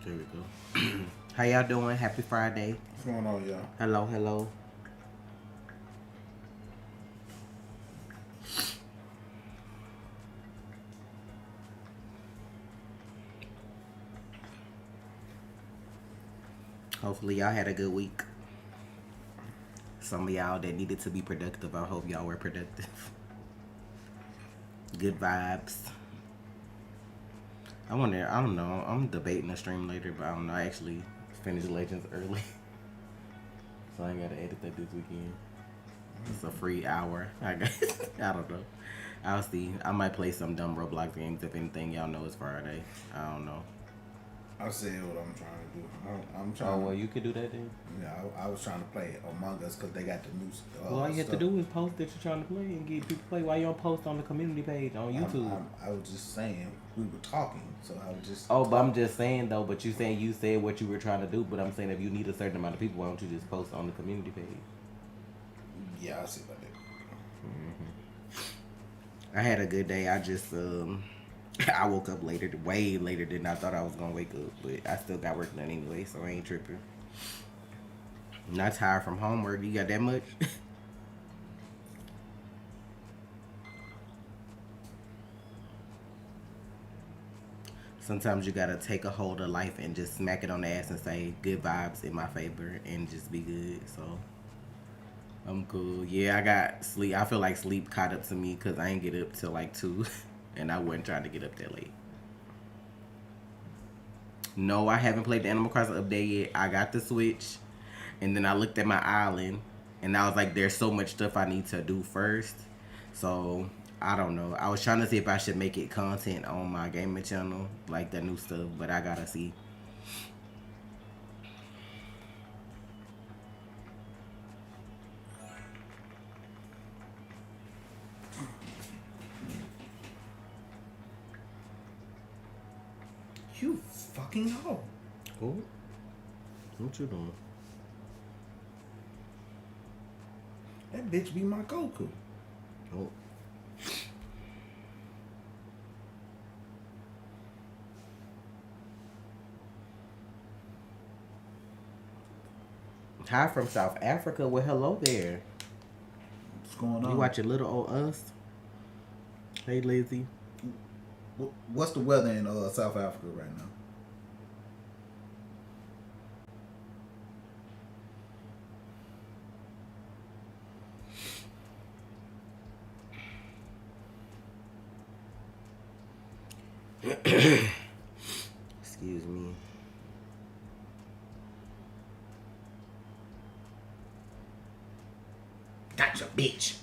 There we go. How y'all doing? Happy Friday. What's going on, y'all? Hello, hello. Hopefully y'all had a good week. Some of y'all that needed to be productive, I hope y'all were productive. Good vibes. I wonder, I don't know, I'm debating a stream later, but I don't know, I actually finished Legends early. So I ain't gotta edit that this weekend. It's a free hour, I guess. I don't know. I'll see. I might play some dumb Roblox games if anything. Y'all know it's Friday. I don't know. I said what I'm trying to do. I'm trying. Oh, well, you could do that then? Yeah, I was trying to play Among Us because they got the new well, all you have to do is post that you're trying to play and get people to play. Why you don't post on the community page on YouTube? I was just saying, we were talking, so I was just... Oh, but I'm just saying, though, but you saying you said what you were trying to do, but I'm saying if you need a certain amount of people, why don't you just post on the community page? Yeah, I see about that. I had a good day. I just, I woke up later, way later than I thought I was going to wake up, but I still got work done anyway, so I ain't tripping. I'm not tired from homework. You got that much? Sometimes you gotta take a hold of life and just smack it on the ass and say good vibes in my favor and just be good. So I'm cool. Yeah, I got sleep. I feel like sleep caught up to me because I ain't get up till like 2 and I wasn't trying to get up that late. No, I haven't played the Animal Crossing update yet. I got the Switch and then I looked at my island and I was like, there's so much stuff I need to do first. So I don't know. I was trying to see if I should make it content on my gaming channel, like the new stuff, but I gotta see. You fucking hoe. Cool. What you doing? That bitch be my Goku. Oh. Hi from South Africa. Well, hello there. What's going on? You watching Little Old Us? Hey, Lizzie. What's the weather in South Africa right now? Excuse me. Gotcha, bitch.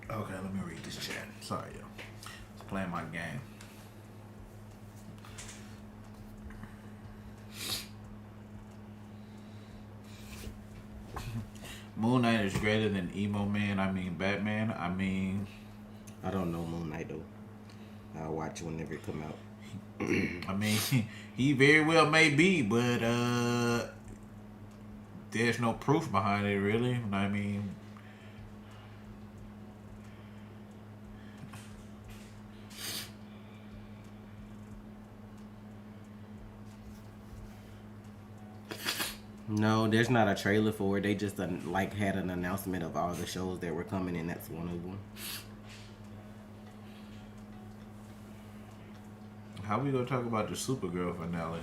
Okay, let me read this chat. Sorry, yo. I was playing my game. Moon Knight is greater than Emo Man. I mean Batman. I don't know Moon Knight though. I'll watch whenever it come out. I mean, he very well may be, but there's no proof behind it, really. I mean, No, there's not a trailer for it. They just like had an announcement of all the shows that were coming, and that's one of them. how we gonna talk about the Supergirl finale?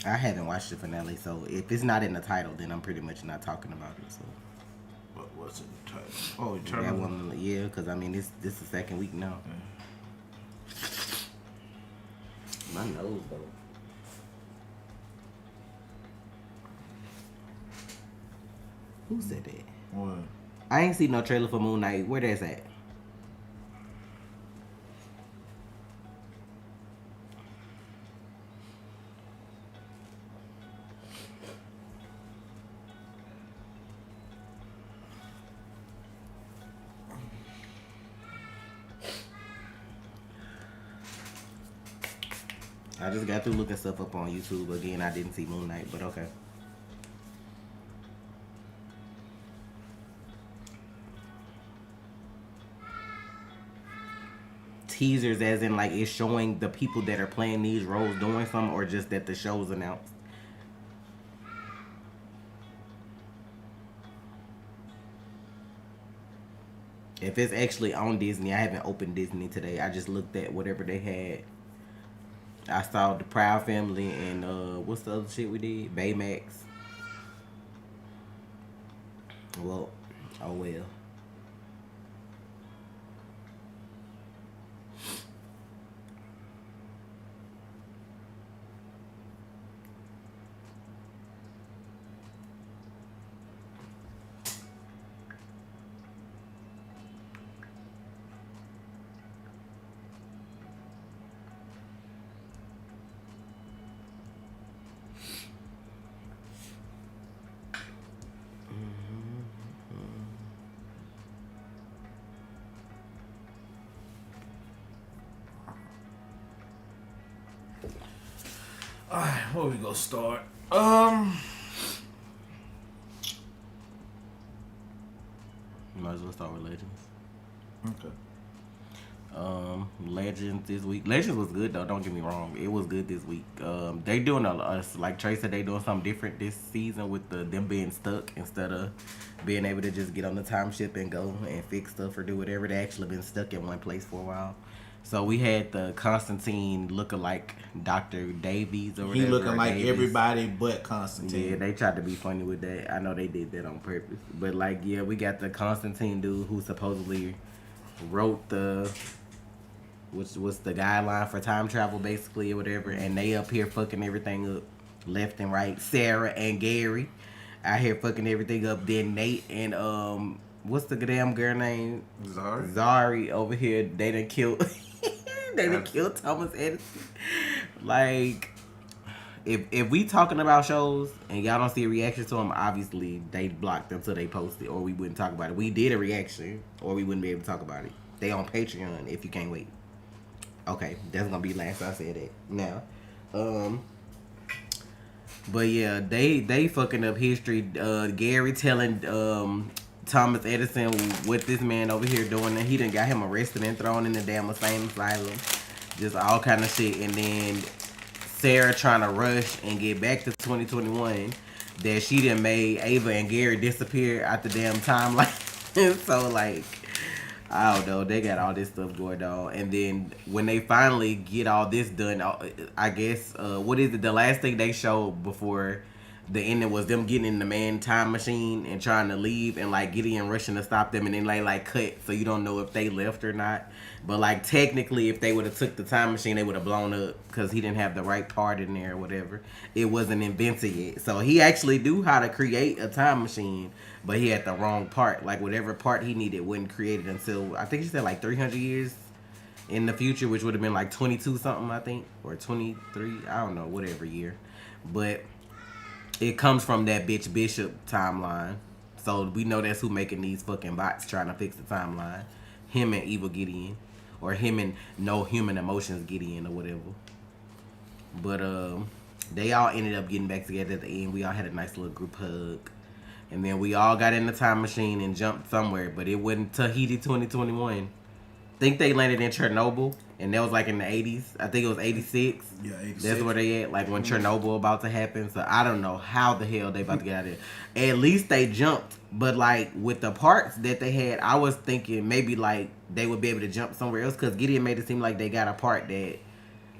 I haven't watched the finale, so if it's not in the title, then I'm pretty much not talking about it. So What's in the title? Oh, that Eternal. one, yeah, because I mean this is the second week now. My nose though. Who said that? What? I ain't seen no trailer for Moon Knight. Where that's at? I just got through looking stuff up on YouTube again. I didn't see Moon Knight, but okay. Teasers, as in like it's showing the people that are playing these roles doing something, or just that the show's announced. If it's actually on Disney, I haven't opened Disney today. I just looked at whatever they had. I saw the Proud Family and what's the other shit we did? Baymax. Well, oh well. Alright, where we gonna start? Might as well start with Legends. Okay. Legends this week. Legends was good though. Don't get me wrong. It was good this week. They doing like Trey said, they doing something different this season with them being stuck instead of being able to just get on the time ship and go and fix stuff or do whatever. They actually been stuck in one place for a while. So we had the Constantine lookalike Dr. Davies or whatever. He looking like Davies. Everybody but Constantine. Yeah, they tried to be funny with that. I know they did that on purpose. But like, yeah, we got the Constantine dude who supposedly wrote which was the guideline for time travel basically or whatever, and they up here fucking everything up left and right. Sarah and Gary out here fucking everything up. Then Nate and what's the damn girl name? Zari over here, they done killed they done killed Thomas Edison. Like, if we talking about shows and y'all don't see a reaction to them, obviously they blocked until they posted, or we wouldn't talk about it. We did a reaction, or we wouldn't be able to talk about it. They on Patreon if you can't wait. Okay, that's gonna be last I said that. Now, but yeah, they fucking up history. Gary telling Thomas Edison what this man over here doing, and he done got him arrested and thrown in the damn insane asylum. Just all kind of shit. And then Sarah trying to rush and get back to 2021, that she done made Ava and Gary disappear out the damn timeline. So like, I don't know, they got all this stuff going on. And then when they finally get all this done, I guess what is it, the last thing they showed before the ending was them getting in the man time machine and trying to leave, and like Gideon rushing to stop them, and then they like cut, so you don't know if they left or not. But like technically, if they would have took the time machine, they would have blown up because he didn't have the right part in there or whatever. It wasn't invented yet, so he actually knew how to create a time machine, but he had the wrong part. Like whatever part he needed wasn't created until I think she said like 300 years in the future, which would have been like 22 something, I think, or 23. I don't know, whatever year, but it comes from that bitch Bishop timeline. So we know that's who making these fucking bots trying to fix the timeline. Him and Evil Gideon. Or him and No Human Emotions Gideon or whatever. But they all ended up getting back together at the end. We all had a nice little group hug. And then we all got in the time machine and jumped somewhere. But it wasn't Tahiti 2021. I think they landed in Chernobyl. And that was like in the 80s. I think it was 86. Yeah, 86. That's where they at. Like when Chernobyl about to happen. So I don't know how the hell they about to get out of there. At least they jumped. But like with the parts that they had, I was thinking maybe like they would be able to jump somewhere else. Because Gideon made it seem like they got a part that,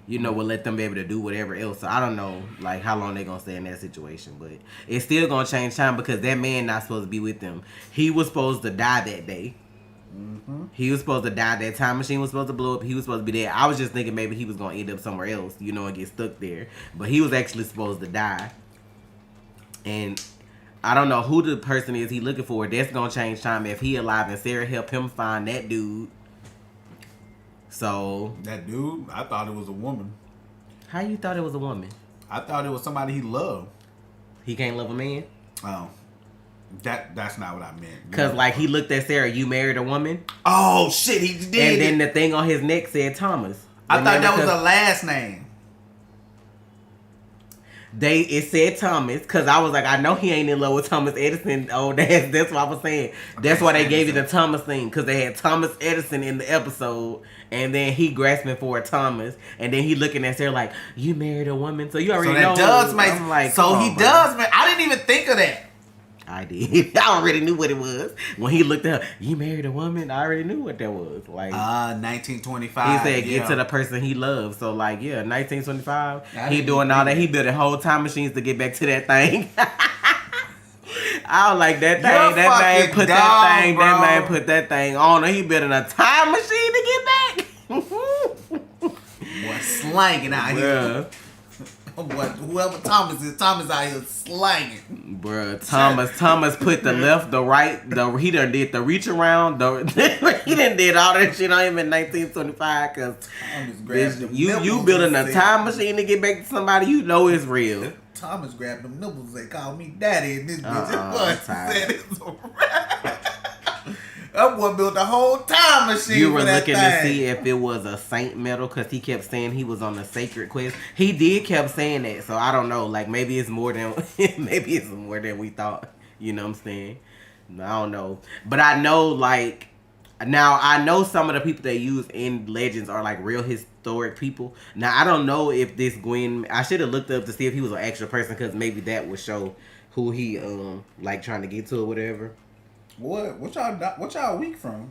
you know, would let them be able to do whatever else. So I don't know like how long they going to stay in that situation. But it's still going to change time because that man not supposed to be with them. He was supposed to die that day. Mm-hmm. He was supposed to die. That time machine was supposed to blow up. He was supposed to be there. I was just thinking maybe he was going to end up somewhere else, you know, and get stuck there. But he was actually supposed to die. And I don't know who the person is he looking for. That's going to change time if he alive and Sarah helped him find that dude. So. That dude? I thought it was a woman. How you thought it was a woman? I thought it was somebody he loved. He can't love a man? Oh. That's not what I meant. Cause like he looked at Sarah, you married a woman? Oh shit, he did. And then the thing on his neck said Thomas. I thought that was a last name. It said Thomas, because I was like, I know he ain't in love with Thomas Edison. Oh, that's what I was saying. That's why they gave you the Thomas thing, because they had Thomas Edison in the episode, and then he grasping for a Thomas, and then he looking at Sarah like, you married a woman, so you already know. Does make, I'm like, so he does, man. I didn't even think of that. I did. I already knew what it was. When he looked at her, you married a woman? I already knew what that was. Like 1925. He said get to the person he loves. So like, 1925. He doing all that. He building whole time machines to get back to that thing. I was like, that thing, that man put that thing, bro. That man put that thing on. He building a time machine to get back. What slanging out here? What, whoever Thomas is, Thomas out here slanging. Bruh, Thomas put the left, the right, he done did the reach around, he done did all that shit on him in 1925, cause you building a time machine to get back to somebody you know is real. Thomas grabbed them nipples and called me daddy, and this bitch said it's a wrap. That boy built a whole time machine. You were for that looking thing. to see if it was a saint medal because he kept saying he was on a sacred quest. He did kept saying that, so I don't know. Like maybe it's more than we thought. You know what I'm saying? I don't know, but I know like now I know some of the people they use in Legends are like real historic people. Now I don't know if this Gwen. I should have looked up to see if he was an actual person because maybe that would show who he like trying to get to or whatever. What y'all weak from?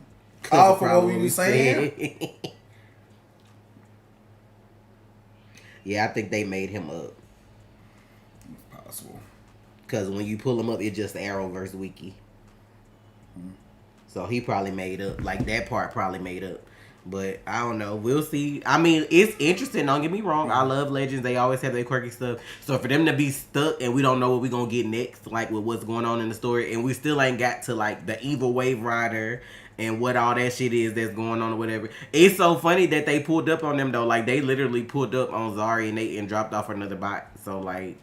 All from what we was saying. Yeah, I think they made him up. It's possible. Because when you pull him up, it's just Arrowverse wiki. So he probably made up. Like that part probably made up. But I don't know. We'll see. I mean, it's interesting. Don't get me wrong. I love Legends. They always have their quirky stuff. So for them to be stuck and we don't know what we're going to get next, like with what's going on in the story, and we still ain't got to like the evil Wave Rider and what all that shit is that's going on or whatever. It's so funny that they pulled up on them though. Like they literally pulled up on Zari and dropped off another bot. So like,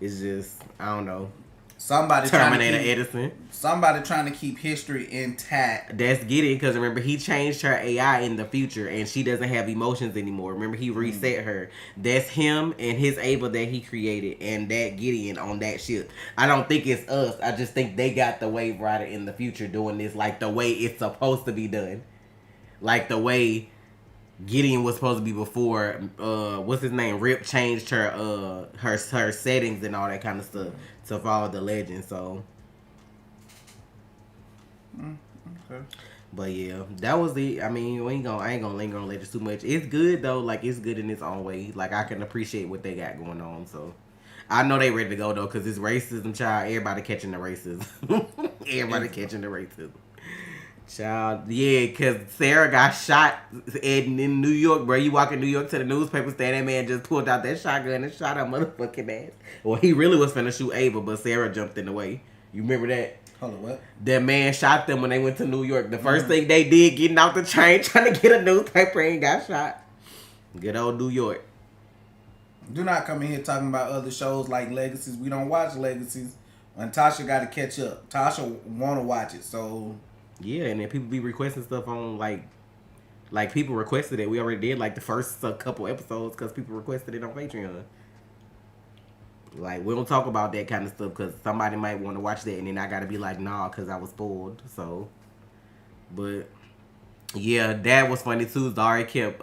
it's just, I don't know. Somebody Edison. Somebody trying to keep history intact. That's getting because remember he changed her AI in the future and she doesn't have emotions anymore. Remember he reset her. That's him and his Ava that he created and that Gideon on that ship. I don't think it's us. I just think they got the Wave Rider in the future doing this like the way it's supposed to be done. Like the way Gideon was supposed to be before what's his name? Rip changed her settings and all that kind of stuff to follow the legend. So okay. But yeah, that was I mean, I ain't gonna linger on Legends too much. It's good though, like it's good in its own way. Like I can appreciate what they got going on. So I know they ready to go though, cause it's racism, child. Everybody catching the racism. Everybody catching the racism. Child, yeah, cause Sarah got shot in New York, bro. You walk in New York to the newspaper stand, that man just pulled out that shotgun and shot her motherfucking ass. Well, he really was finna shoot Ava, but Sarah jumped in the way. You remember that? Hold on, what? That man shot them when they went to New York. The first thing they did, getting out the train, trying to get a newspaper and got shot. Good old New York. Do not come in here talking about other shows like Legacies. We don't watch Legacies. And Tasha got to catch up. Tasha want to watch it, so... Yeah, and then people be requesting stuff on, like people requested it. We already did, like, the first couple episodes because people requested it on Patreon. Like, we don't talk about that kind of stuff because somebody might want to watch that and then I got to be like, nah, because I was spoiled. So, but, yeah, that was funny, too. Zari kept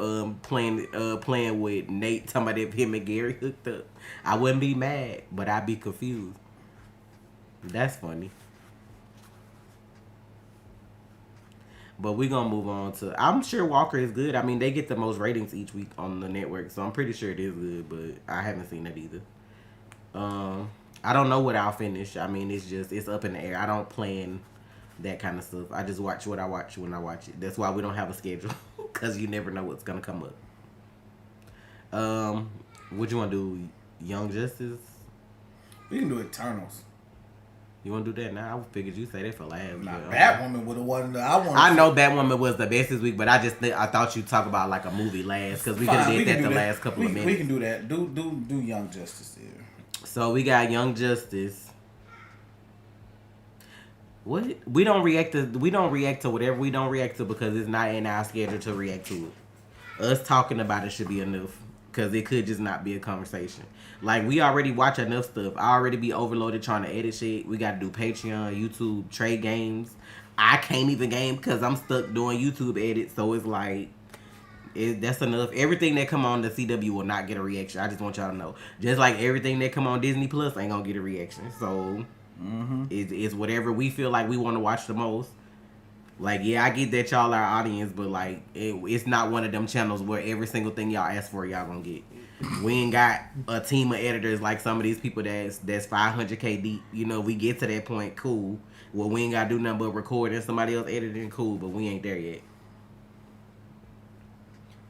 playing with Nate, talking about if him and Gary hooked up. I wouldn't be mad, but I'd be confused. That's funny. But we're going to move on to... I'm sure Walker is good. I mean, they get the most ratings each week on the network, so I'm pretty sure it is good, but I haven't seen it either. I don't know what I'll finish. I mean, it's up in the air. I don't plan that kind of stuff. I just watch what I watch when I watch it. That's why we don't have a schedule, because you never know what's going to come up. What you want to do? Young Justice? We can do Eternals. You want to do that now? I figured you say that for last. Nah, Batwoman would have won. I know Batwoman was the best this week, but I thought you'd talk about like a movie last because we could have did that the last couple of minutes. We can do that. Do Young Justice here. So we got Young Justice. What we don't react to whatever we don't react to because it's not in our schedule to react to it. Us talking about it should be enough. because it could just not be a conversation. Like, we already watch enough stuff. I already be overloaded trying to edit shit. We got to do Patreon, YouTube, trade games. I can't even game because I'm stuck doing YouTube edits. So it's like, that's enough. Everything that come on the CW will not get a reaction. I just want y'all to know. Just like everything that come on Disney Plus ain't gonna get a reaction. So it's whatever we feel like we want to watch the most. Like, yeah, I get that y'all are our audience, but like it's not one of them channels where every single thing y'all ask for y'all gonna get. We ain't got a team of editors like some of these people that's 500K deep. You know, we get to that point, cool. Well, we ain't gotta do nothing but record and somebody else editing, cool, but we ain't there yet.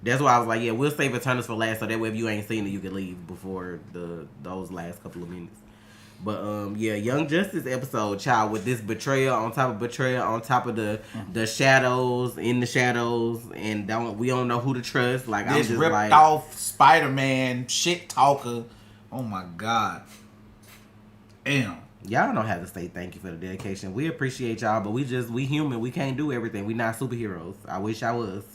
That's why I was like, yeah, we'll save Eternals for last, so that way if you ain't seen it, you can leave before those last couple of minutes. But yeah, Young Justice episode, child, with this betrayal on top of the shadows in the shadows, and we don't know who to trust. Like, this I'm just ripped like, off Spider-Man shit talker. Oh my god, damn. Y'all don't have to say thank you for the dedication. We appreciate y'all, but we human. We can't do everything. We not superheroes. I wish I was.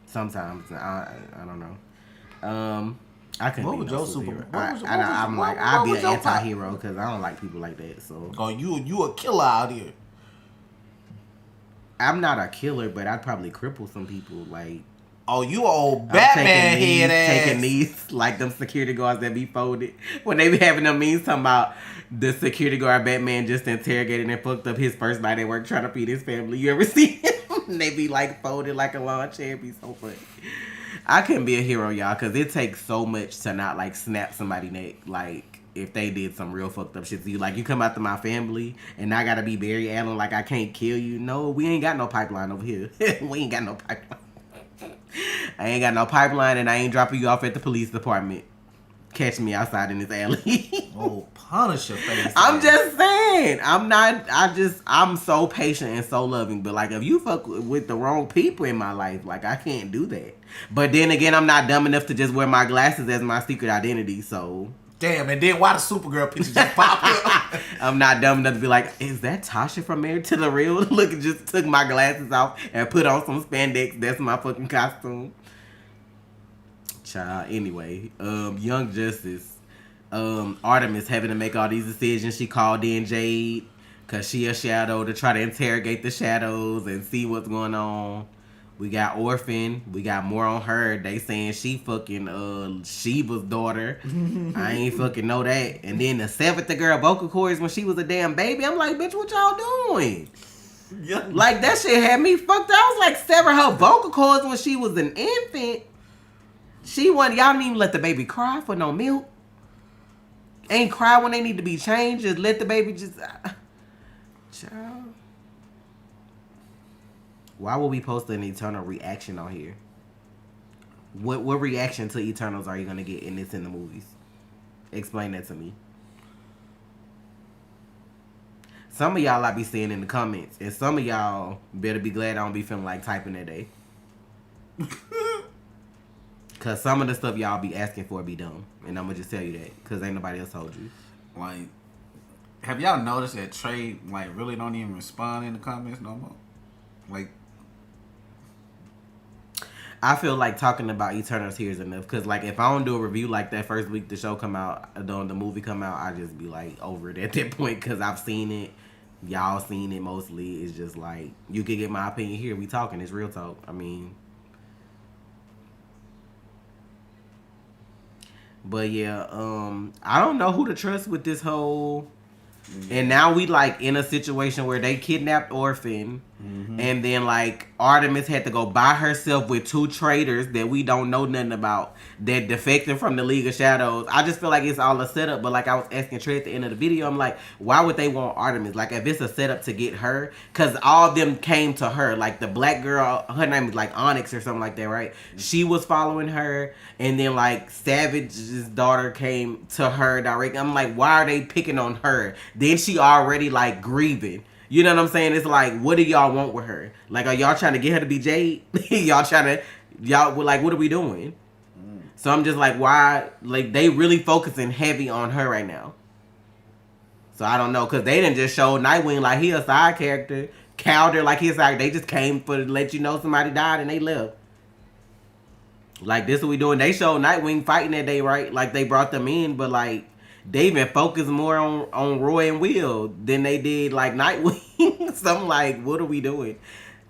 Sometimes I don't know. I couldn't be no superhero. I'd be an anti-hero because I don't like people like that. So you a killer out here. I'm not a killer, but I'd probably cripple some people. Like, oh, you old Batman head ass. Taking these like them security guards that be folded when they be having them memes talking about the security guard Batman just interrogated and fucked up his first night at work trying to feed his family. You ever see him? They be like folded like a lawn chair. It'd be so funny. I couldn't be a hero, y'all, because it takes so much to not like snap somebody's neck. Like, if they did some real fucked up shit to you. Like, you come after my family and I gotta be Barry Allen, like I can't kill you. No, we ain't got no pipeline over here. We ain't got no pipeline. I ain't got no pipeline, and I ain't dropping you off at the police department. Catch me outside in this alley. Oh, punish your face. I'm just saying. I'm so patient and so loving. But like, if you fuck with the wrong people in my life, like, I can't do that. But then again, I'm not dumb enough to just wear my glasses as my secret identity, so. Damn, and then why the Supergirl picture just pop up? I'm not dumb enough to be like, is that Tasha from Married to the Real? Look, just took my glasses off and put on some spandex. That's my fucking costume. Child. Anyway, Young Justice. Artemis having to make all these decisions. She called in Jade because she a shadow to try to interrogate the shadows and see what's going on. We got Orphan. We got more on her. They saying she fucking Sheba's daughter. I ain't fucking know that. And then the 7th girl vocal cords when she was a damn baby. I'm like, bitch, what y'all doing? Yeah. Like, that shit had me fucked. I was like, severing her vocal cords when she was an infant. Y'all didn't even let the baby cry for no milk. Ain't cry when they need to be changed. Just let the baby just... Child. Why would we post an Eternal reaction on here? What reaction to Eternals are you going to get in the movies? Explain that to me. Some of y'all I be seeing in the comments. And some of y'all better be glad I don't be feeling like typing that day. Because some of the stuff y'all be asking for be dumb. And I'm going to just tell you that. Because ain't nobody else told you. Like, have y'all noticed that Trey, like, really don't even respond in the comments no more? Like, I feel like talking about Eternals here is enough. Because, like, if I don't do a review like that first week the show come out, the movie come out, I just be, like, over it at that point. Because I've seen it. Y'all seen it mostly. It's just, like, you can get my opinion here. We talking. It's real talk. I mean... But yeah, I don't know who to trust with this whole... And now we like in a situation where they kidnapped Orphan, and then like Artemis had to go by herself with 2 traitors that we don't know nothing about that defected from the League of Shadows. I just feel like it's all a setup. But like I was asking Trey at the end of the video, I'm like, why would they want Artemis? Like if it's a setup to get her, because all of them came to her. Like the black girl, her name is like Onyx or something like that, right? She was following her, and then like Savage's daughter came to her directly. I'm like, why are they picking on her? Then she already like grieving. You know what I'm saying? It's like, what do y'all want with her? Like, are y'all trying to get her to be Jade? y'all like, what are we doing? So I'm just like, why? Like, they really focusing heavy on her right now. So I don't know, because they didn't just show Nightwing like he a side character. Calder like he's like, they just came for to let you know somebody died and they left. Like, this what we doing. They showed Nightwing fighting that day, right? Like, they brought them in, but, like, they even focused more on Roy and Will than they did, like, Nightwing. So I'm like, what are we doing?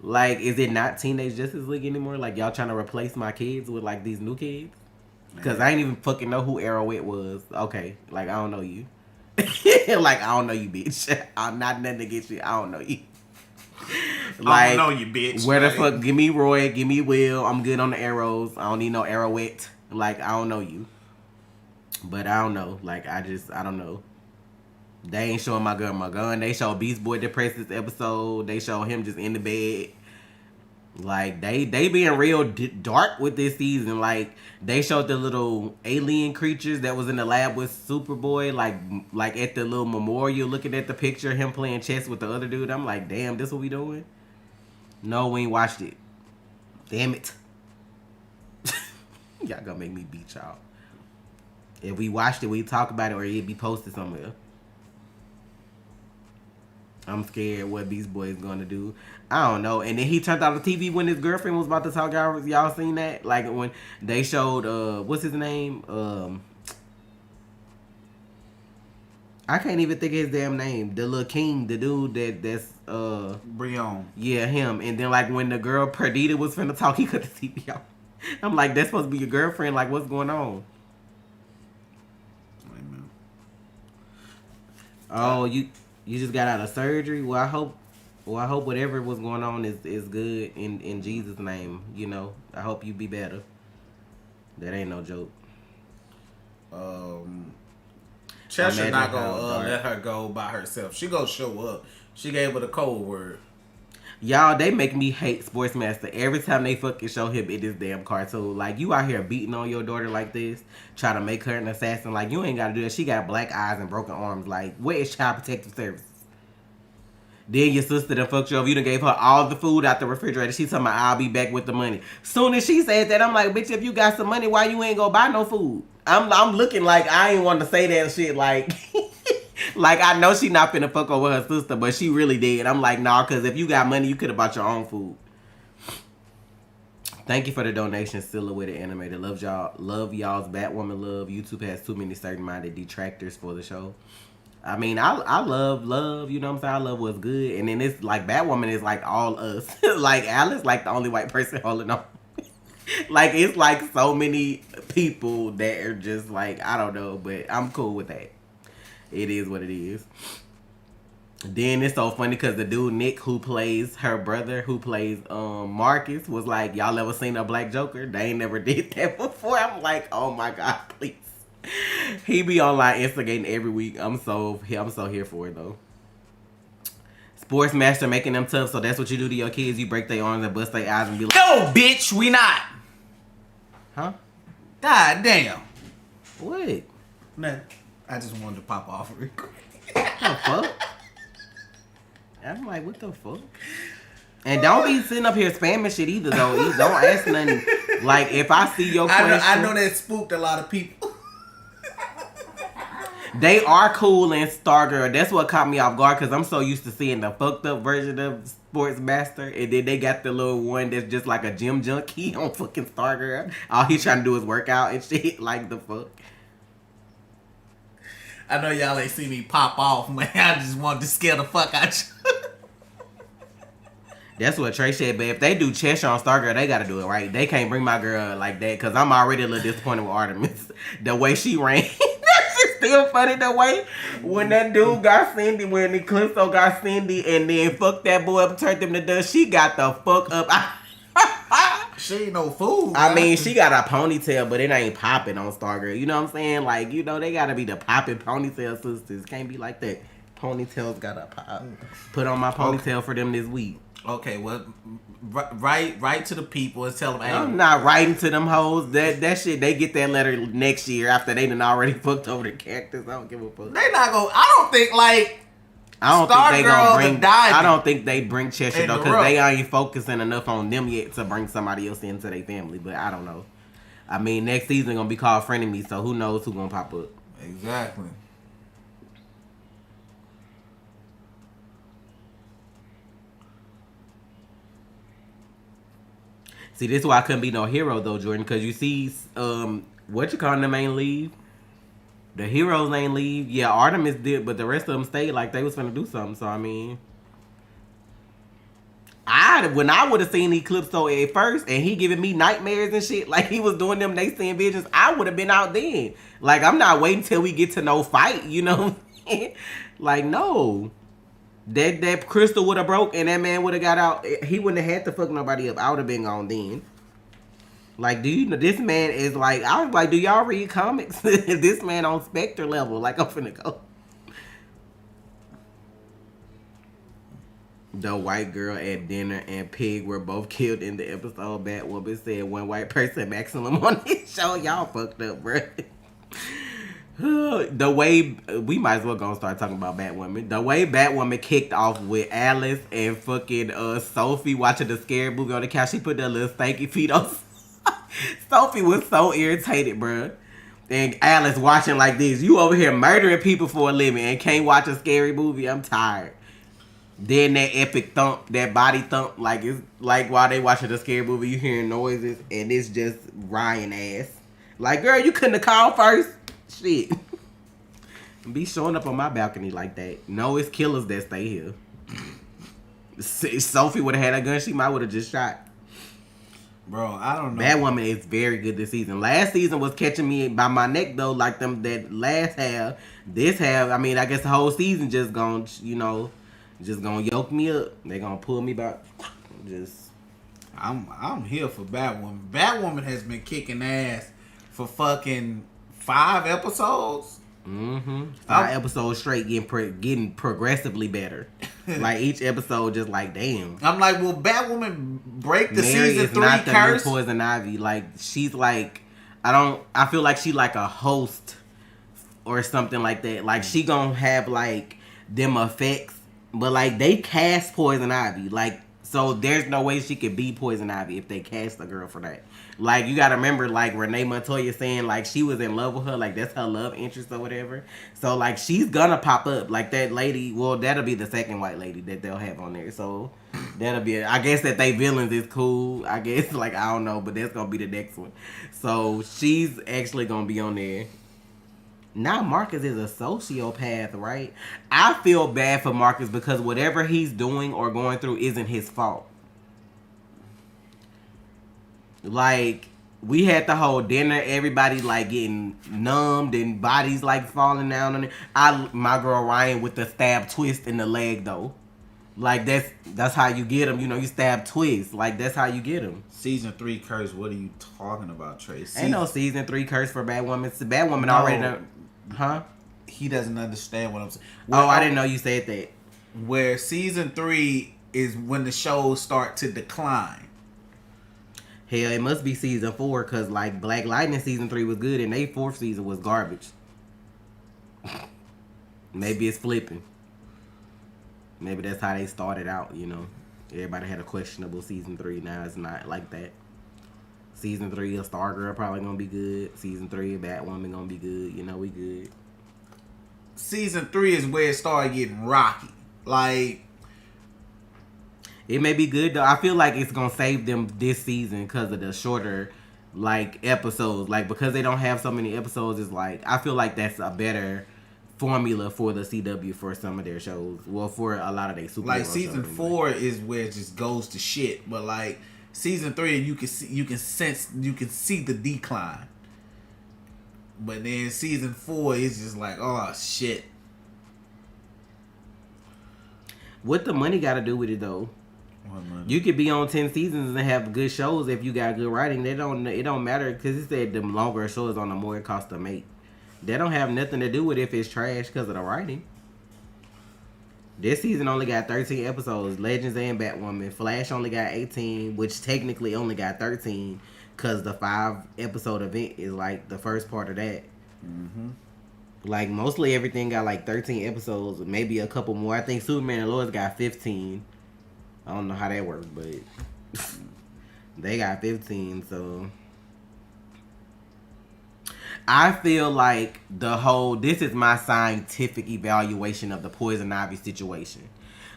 Like, is it not Teenage Justice League anymore? Like, y'all trying to replace my kids with, like, these new kids? Because I ain't even fucking know who Arrowhead was. Okay, like, I don't know you. Like, I don't know you, bitch. I'm not nothing against you. I don't know you. Like, I don't know you, bitch. Where the fuck? Give me Roy. Give me Will. I'm good on the arrows. I don't need no Arrowhead. Like, I don't know you. But I don't know. Like, I don't know. They ain't showing my gun. They show Beast Boy depressed this episode. They show him just in the bed. Like, they being real dark with this season. Like, they showed the little alien creatures that was in the lab with Superboy. Like at the little memorial, looking at the picture of him playing chess with the other dude. I'm like, damn, this what we doing? No, we ain't watched it. Damn it. Y'all gonna make me beat y'all. If we watched it, we talk about it, or it'd be posted somewhere. I'm scared what Beast Boy is gonna do. I don't know. And then he turned on the TV when his girlfriend was about to talk. Y'all seen that? Like when they showed what's his name? I can't even think of his damn name. The little king, the dude that's Brion. Yeah, him. And then like when the girl Perdita was finna talk, he cut the TV off. I'm like, that's supposed to be your girlfriend. Like, what's going on? Amen. Oh, you just got out of surgery. Well, I hope whatever was going on is good in Jesus' name. You know, I hope you be better. That ain't no joke. Cheshire not gonna let her go by herself. She gonna show up. She gave her the code word. Y'all, they make me hate Sportsmaster. Every time they fucking show him in this damn cartoon. Like, you out here beating on your daughter like this, try to make her an assassin. Like, you ain't gotta do that. She got black eyes and broken arms. Like, where is Child Protective Services? Then your sister done fucked you over. You done gave her all the food out the refrigerator. She talking about, I'll be back with the money. Soon as she said that, I'm like, bitch, if you got some money, why you ain't gonna buy no food? I'm looking like I ain't want to say that shit. Like, like I know she not finna fuck over her sister, but she really did. I'm like, nah, because if you got money, you could have bought your own food. Thank you for the donation, Silhouetted Animated. Love y'all's Batwoman love. YouTube has too many certain-minded detractors for the show. I mean, I love, you know what I'm saying? I love what's good. And then it's like Batwoman is like all us. Like Alice like the only white person holding on. Like it's like so many people that are just like, I don't know, but I'm cool with that. It is what it is. Then it's so funny because the dude Nick who plays her brother, who plays Marcus, was like, y'all ever seen a black Joker? They ain't never did that before. I'm like, oh my god, please. He be online instigating every week. I'm so here for it though. Sportsmaster making them tough, so that's what you do to your kids. You break their arms and bust their eyes and be like, no, bitch, we not. huh? God damn. What? Nah, I just wanted to pop off real quick. What the fuck? I'm like, what the fuck? And don't be sitting up here spamming shit either though. Don't ask nothing. Like if I see your question, I know that spooked a lot of people. They are cool in Stargirl. That's what caught me off guard because I'm so used to seeing the fucked up version of Sportsmaster. And then they got the little one that's just like a gym junkie on fucking Stargirl. All he's trying to do is work out and shit. Like the fuck. I know y'all ain't see me pop off, man. I just wanted to scare the fuck out you. That's what Trey said. But if they do Cheshire on Stargirl, they got to do it right. They can't bring my girl like that because I'm already a little disappointed with Artemis. The way she ran. Still funny the way when that dude got Cindy, when Eclipso got Cindy and then fucked that boy up and turned him to dust, she got the fuck up. She ain't no fool. I mean, she got a ponytail, but it ain't popping on Stargirl. You know what I'm saying? Like, you know, they gotta be the popping ponytail sisters. Can't be like that. Ponytails gotta pop. Put on my ponytail for them this week. Okay, well, write to the people and tell them. Hey, I'm not writing to them hoes. That shit, they get that letter next year after they done already fucked over the characters. I don't give a fuck. They not gonna. I don't think like. I don't think they gonna bring. I don't think they bring Cheshire though, because they ain't focusing enough on them yet to bring somebody else into their family. But I don't know. I mean, next season gonna be called Frenemies, so who knows who gonna pop up? Exactly. See, this is why I couldn't be no hero though, Jordan, because you see, what you calling them ain't leave. The heroes ain't leave. Yeah, Artemis did, but the rest of them stayed like they was finna do something. So I mean, when I would have seen Eclipso at first, and he giving me nightmares and shit, like he was doing them they seeing visions, I would have been out then. Like I'm not waiting till we get to no fight, you know? Like no. That crystal would have broke and that man would have got out. He wouldn't have had to fuck nobody up. I would have been gone then. Like, do you know this man is like? I was like, do y'all read comics? This man on Spectre level. Like, I'm finna go. The white girl at dinner and Pig were both killed in the episode. Batwoman said one white person maximum on this show. Y'all fucked up, bruh. The way we might as well go start talking about Batwoman. The way Batwoman kicked off with Alice and fucking Sophie watching the scary movie on the couch. She put that little stanky feet on. Sophie was so irritated, bruh. And Alice watching like this. You over here murdering people for a living and can't watch a scary movie. I'm tired. Then that epic thump, that body thump, like it's like while they watching the scary movie, you hearing noises and it's just Ryan ass. Like, girl, you couldn't have called first. Shit. Be showing up on my balcony like that. No, it's killers that stay here. If Sophie would have had a gun, she might would have just shot. Bro, I don't know. Batwoman is very good this season. Last season was catching me by my neck though, like them that last half. This half, I mean, I guess the whole season just gonna, just gonna yoke me up. They gonna pull me back. Just, I'm here for Batwoman. Batwoman has been kicking ass for fucking 5 episodes. 5 episodes straight, getting progressively better. Like each episode, just like damn. I'm like, will Batwoman break the Mary season is 3 not curse? The new Poison Ivy. Like she's like, I feel like she like a host or something like that. Like she gonna have like them effects, but like they cast Poison Ivy. Like so, there's no way she could be Poison Ivy if they cast a girl for that. Like, you gotta remember, like, Renee Montoya saying, like, she was in love with her. Like, that's her love interest or whatever. So, like, she's gonna pop up. Like, that lady, well, that'll be the second white lady that they'll have on there. So, that'll be, I guess that they villains is cool. I guess, like, I don't know. But that's gonna be the next one. So, she's actually gonna be on there. Now, Marcus is a sociopath, right? I feel bad for Marcus because whatever he's doing or going through isn't his fault. Like, we had the whole dinner, everybody like getting numbed and bodies like falling down on it. My girl Ryan with the stab twist in the leg though. Like that's how you get them. You stab twist. Like that's how you get them. Season 3 curse. What are you talking about, Trace? Ain't no season 3 curse for Batwoman. Batwoman already done. Huh? He doesn't understand what I'm saying. I didn't know you said that. Where season 3 is when the shows start to decline. Hell, it must be season 4 because like Black Lightning season 3 was good and their 4th season was garbage. Maybe it's flipping. Maybe that's how they started out, Everybody had a questionable season 3. Now it's not like that. Season 3 of Stargirl probably gonna be good. Season 3 of Batwoman gonna be good. We good. Season 3 is where it started getting rocky. Like, it may be good though. I feel like it's gonna save them this season because of the shorter like episodes. Like because they don't have so many episodes, it's like I feel like that's a better formula for the CW for some of their shows. Well, for a lot of their superhero like season shows, 4 is where it just goes to shit. But like season 3, you can see the decline. But then season 4 is just like, oh shit. What the money got to do with it though? You could be on 10 seasons and have good shows if you got good writing. It don't matter because it said the longer a show is on, the more it costs to make. That don't have nothing to do with if it's trash because of the writing. This season only got 13 episodes. Legends and Batwoman. Flash only got 18, which technically only got 13 because the 5-episode event is like the first part of that. Mm-hmm. Like mostly everything got like 13 episodes, maybe a couple more. I think Superman and Lois got 15. I don't know how that works, but they got 15, so I feel like this is my scientific evaluation of the Poison Ivy situation.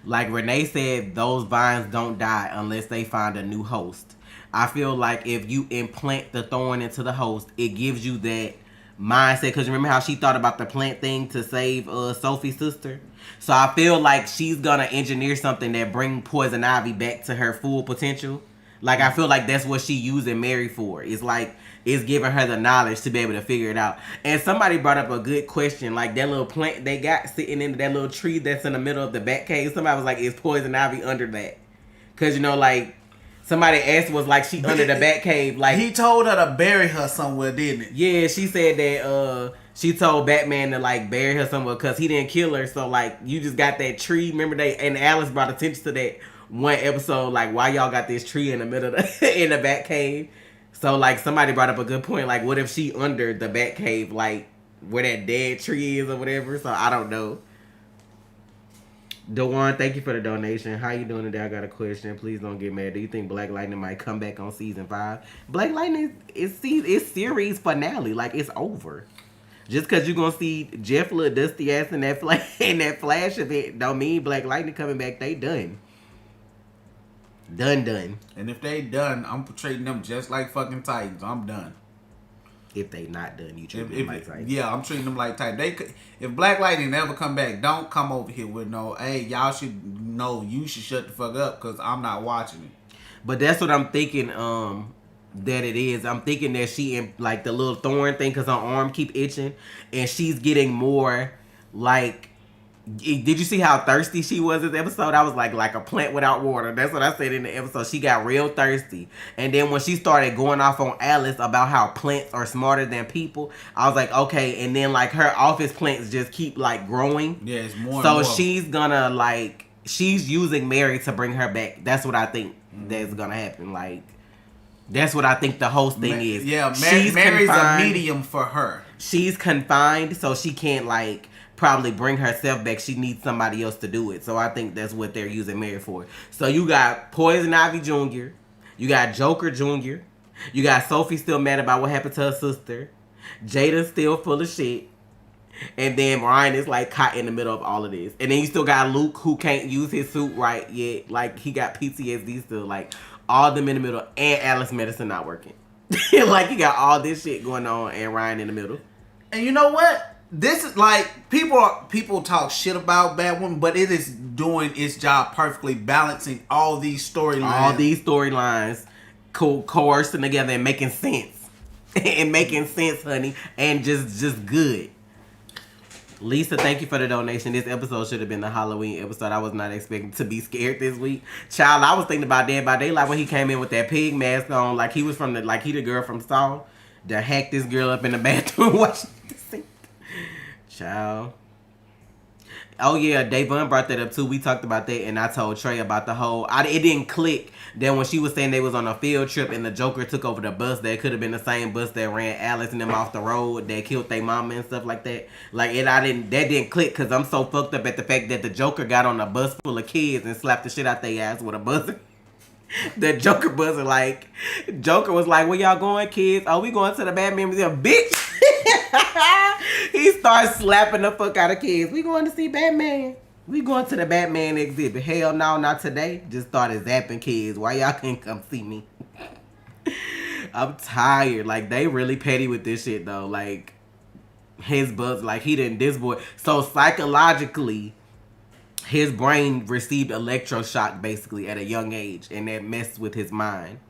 Like Renee said, those vines don't die unless they find a new host. I feel like if you implant the thorn into the host, it gives you that mindset. Because remember how she thought about the plant thing to save Sophie's sister? So I feel like she's gonna engineer something that bring Poison Ivy back to her full potential. Like, I feel like that's what she using Mary for. It's like, it's giving her the knowledge to be able to figure it out. And somebody brought up a good question. Like, that little plant they got sitting in that little tree that's in the middle of the Batcave. Somebody was like, is Poison Ivy under that? Because, you know, like, somebody asked, was like, she under the Batcave. Like, he told her to bury her somewhere, didn't it? Yeah, she said that she told Batman to, like, bury her somewhere because he didn't kill her. So, like, you just got that tree. Remember, and Alice brought attention to that one episode, like, why y'all got this tree in the middle of in the Batcave? So, like, somebody brought up a good point. Like, what if she under the Batcave, like, where that dead tree is or whatever? So, I don't know. Dewan, thank you for the donation. How you doing today? I got a question. Please don't get mad. Do you think Black Lightning might come back on season 5? Black Lightning is series finale. Like, it's over. Just because you're going to see Jeff little dusty ass in that Flash event don't mean Black Lightning coming back. They done. Done. And if they done, I'm treating them just like fucking Titans. I'm done. If they not done, you treat them like Titans. Yeah, I'm treating them like Titans. If Black Lightning never come back, don't come over here with no, hey, y'all should know, you should shut the fuck up because I'm not watching it. But that's what I'm thinking that it is. I'm thinking that she, in like the little thorn thing, because her arm keep itching, and she's getting more like, did you see how thirsty she was in the episode? I was like a plant without water. That's what I said in the episode. She got real thirsty. And then when she started going off on Alice about how plants are smarter than people, I was like, okay. And then like her office plants just keep like growing. Yeah, it's more. So and more. she's gonna like, she's using Mary to bring her back. That's what I think that's gonna happen. Like, that's what I think the host thing is. Yeah, Mary's confined. A medium for her. She's confined, so she can't like probably bring herself back. She needs somebody else to do it. So I think that's what they're using Mary for. So you got Poison Ivy Jr., you got Joker Jr., you got Sophie still mad about what happened to her sister, Jada's still full of shit, and then Ryan is like caught in the middle of all of this. And then you still got Luke who can't use his suit right yet. Like, he got PTSD still. Like, all them in the middle, and Alice medicine not working. Like, you got all this shit going on and Ryan in the middle. And you know what? This is like, people talk shit about Batwoman, but it is doing its job perfectly, balancing all these storylines. Coercing together and making sense. And making sense, honey. And just good. Lisa, thank you for the donation. This episode should have been the Halloween episode. I was not expecting to be scared this week. Child, I was thinking about Dead by Daylight when he came in with that pig mask on. Like, he was from he the girl from Saw. That hacked this girl up in the bathroom watching the scene. Child. Oh yeah, Davon brought that up too. We talked about that, and I told Trey about the whole. It didn't click. Then when she was saying they was on a field trip and the Joker took over the bus, that could have been the same bus that ran Alice and them off the road, that killed their mama and stuff like that. Like, that didn't click because I'm so fucked up at the fact that the Joker got on a bus full of kids and slapped the shit out their ass with a buzzer. The Joker buzzer, like, Joker was like, where y'all going, kids? Oh, we going to the Batman Museum, bitch. He starts slapping the fuck out of kids. We going to see Batman. We going to the Batman exhibit. Hell no, not today. Just started zapping kids. Why y'all can't come see me? I'm tired. Like, they really petty with this shit, though. Like, his buzz, like, this boy. So, psychologically, his brain received electroshock, basically, at a young age. And that messed with his mind.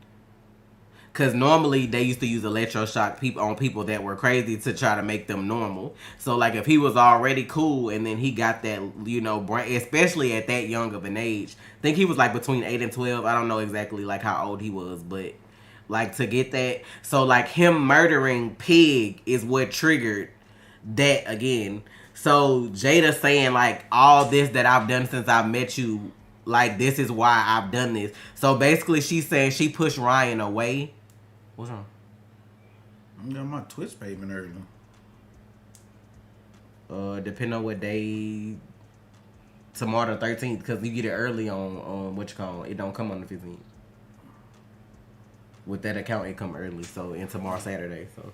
Because normally they used to use electroshock on people that were crazy to try to make them normal. So, like, if he was already cool and then he got that, brain, especially at that young of an age. I think he was, like, between 8 and 12. I don't know exactly, like, how old he was. But, like, to get that. So, like, him murdering Pig is what triggered that again. So, Jada saying, like, all this that I've done since I met you, like, this is why I've done this. So, basically, she's saying she pushed Ryan away. What's wrong? I got my Twitch payment early. Depending on what day, tomorrow the 13th, because you get it early on what you call it. It don't come on the 15th. With that account, it come early. So, and tomorrow Saturday. So,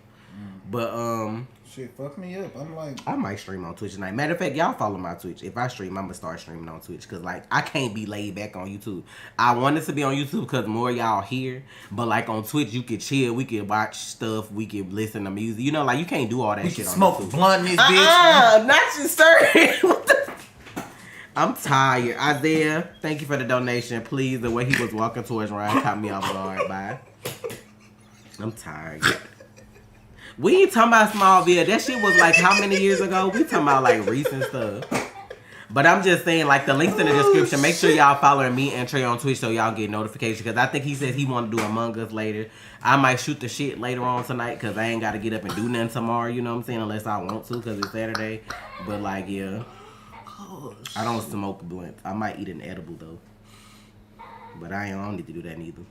But shit, fuck me up. I'm like, I might stream on Twitch tonight. Matter of fact, y'all follow my Twitch. If I stream, I'm gonna start streaming on Twitch because like I can't be laid back on YouTube. I wanted to be on YouTube because more y'all here, but like on Twitch you could chill, we could watch stuff, we could listen to music. You know, like you can't do all that shit on smoke YouTube. blunt in this bitch. Not you, sir. I'm tired. Isaiah, thank you for the donation. Please, the way he was walking towards Ryan caught me off guard. Bye. I'm tired. We ain't talking about Smallville. That shit was like how many years ago? We talking about like recent stuff. But I'm just saying, like the links in the description. Make sure y'all following me and Trey on Twitch so y'all get notifications. Because I think he says he want to do Among Us later. I might shoot the shit later on tonight because I ain't got to get up and do nothing tomorrow. You know what I'm saying? Unless I want to because it's Saturday. But like, yeah. I don't smoke blunt. I might eat an edible though. But I don't need to do that neither.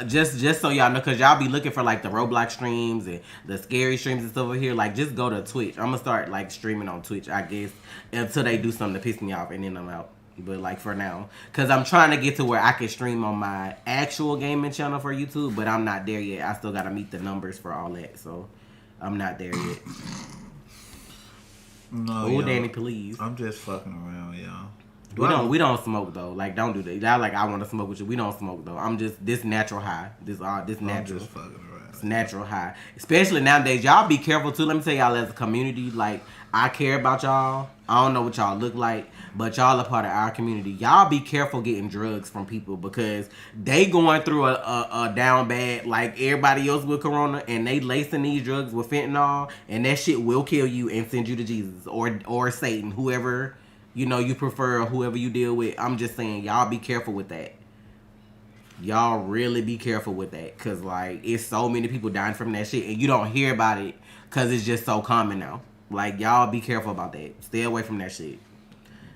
Just so y'all know, cause y'all be looking for like the Roblox streams and the scary streams and stuff over here. Like, just go to Twitch. I'm gonna start like streaming on Twitch, I guess, until they do something to piss me off, and then I'm out. But like for now, cause I'm trying to get to where I can stream on my actual gaming channel for YouTube, but I'm not there yet. I still gotta meet the numbers for all that, so I'm not there yet. no, Oh, Danny, please. I'm just fucking around, y'all. We don't smoke though. Like, don't do that. Y'all like I want to smoke with you. We don't smoke though. I'm just this natural high. This natural. I'm just fucking around. It's natural high. Especially nowadays. Y'all be careful too. Let me tell y'all as a community, like I care about y'all. I don't know what y'all look like, but y'all are part of our community. Y'all be careful getting drugs from people because they going through a down bad like everybody else with corona, and they lacing these drugs with fentanyl, and that shit will kill you and send you to Jesus or Satan, whoever you know you prefer or whoever you deal with. I'm just saying, y'all be careful with that. Y'all really be careful with that, cause like it's so many people dying from that shit, and you don't hear about it, cause it's just so common now. Like, y'all be careful about that. Stay away from that shit.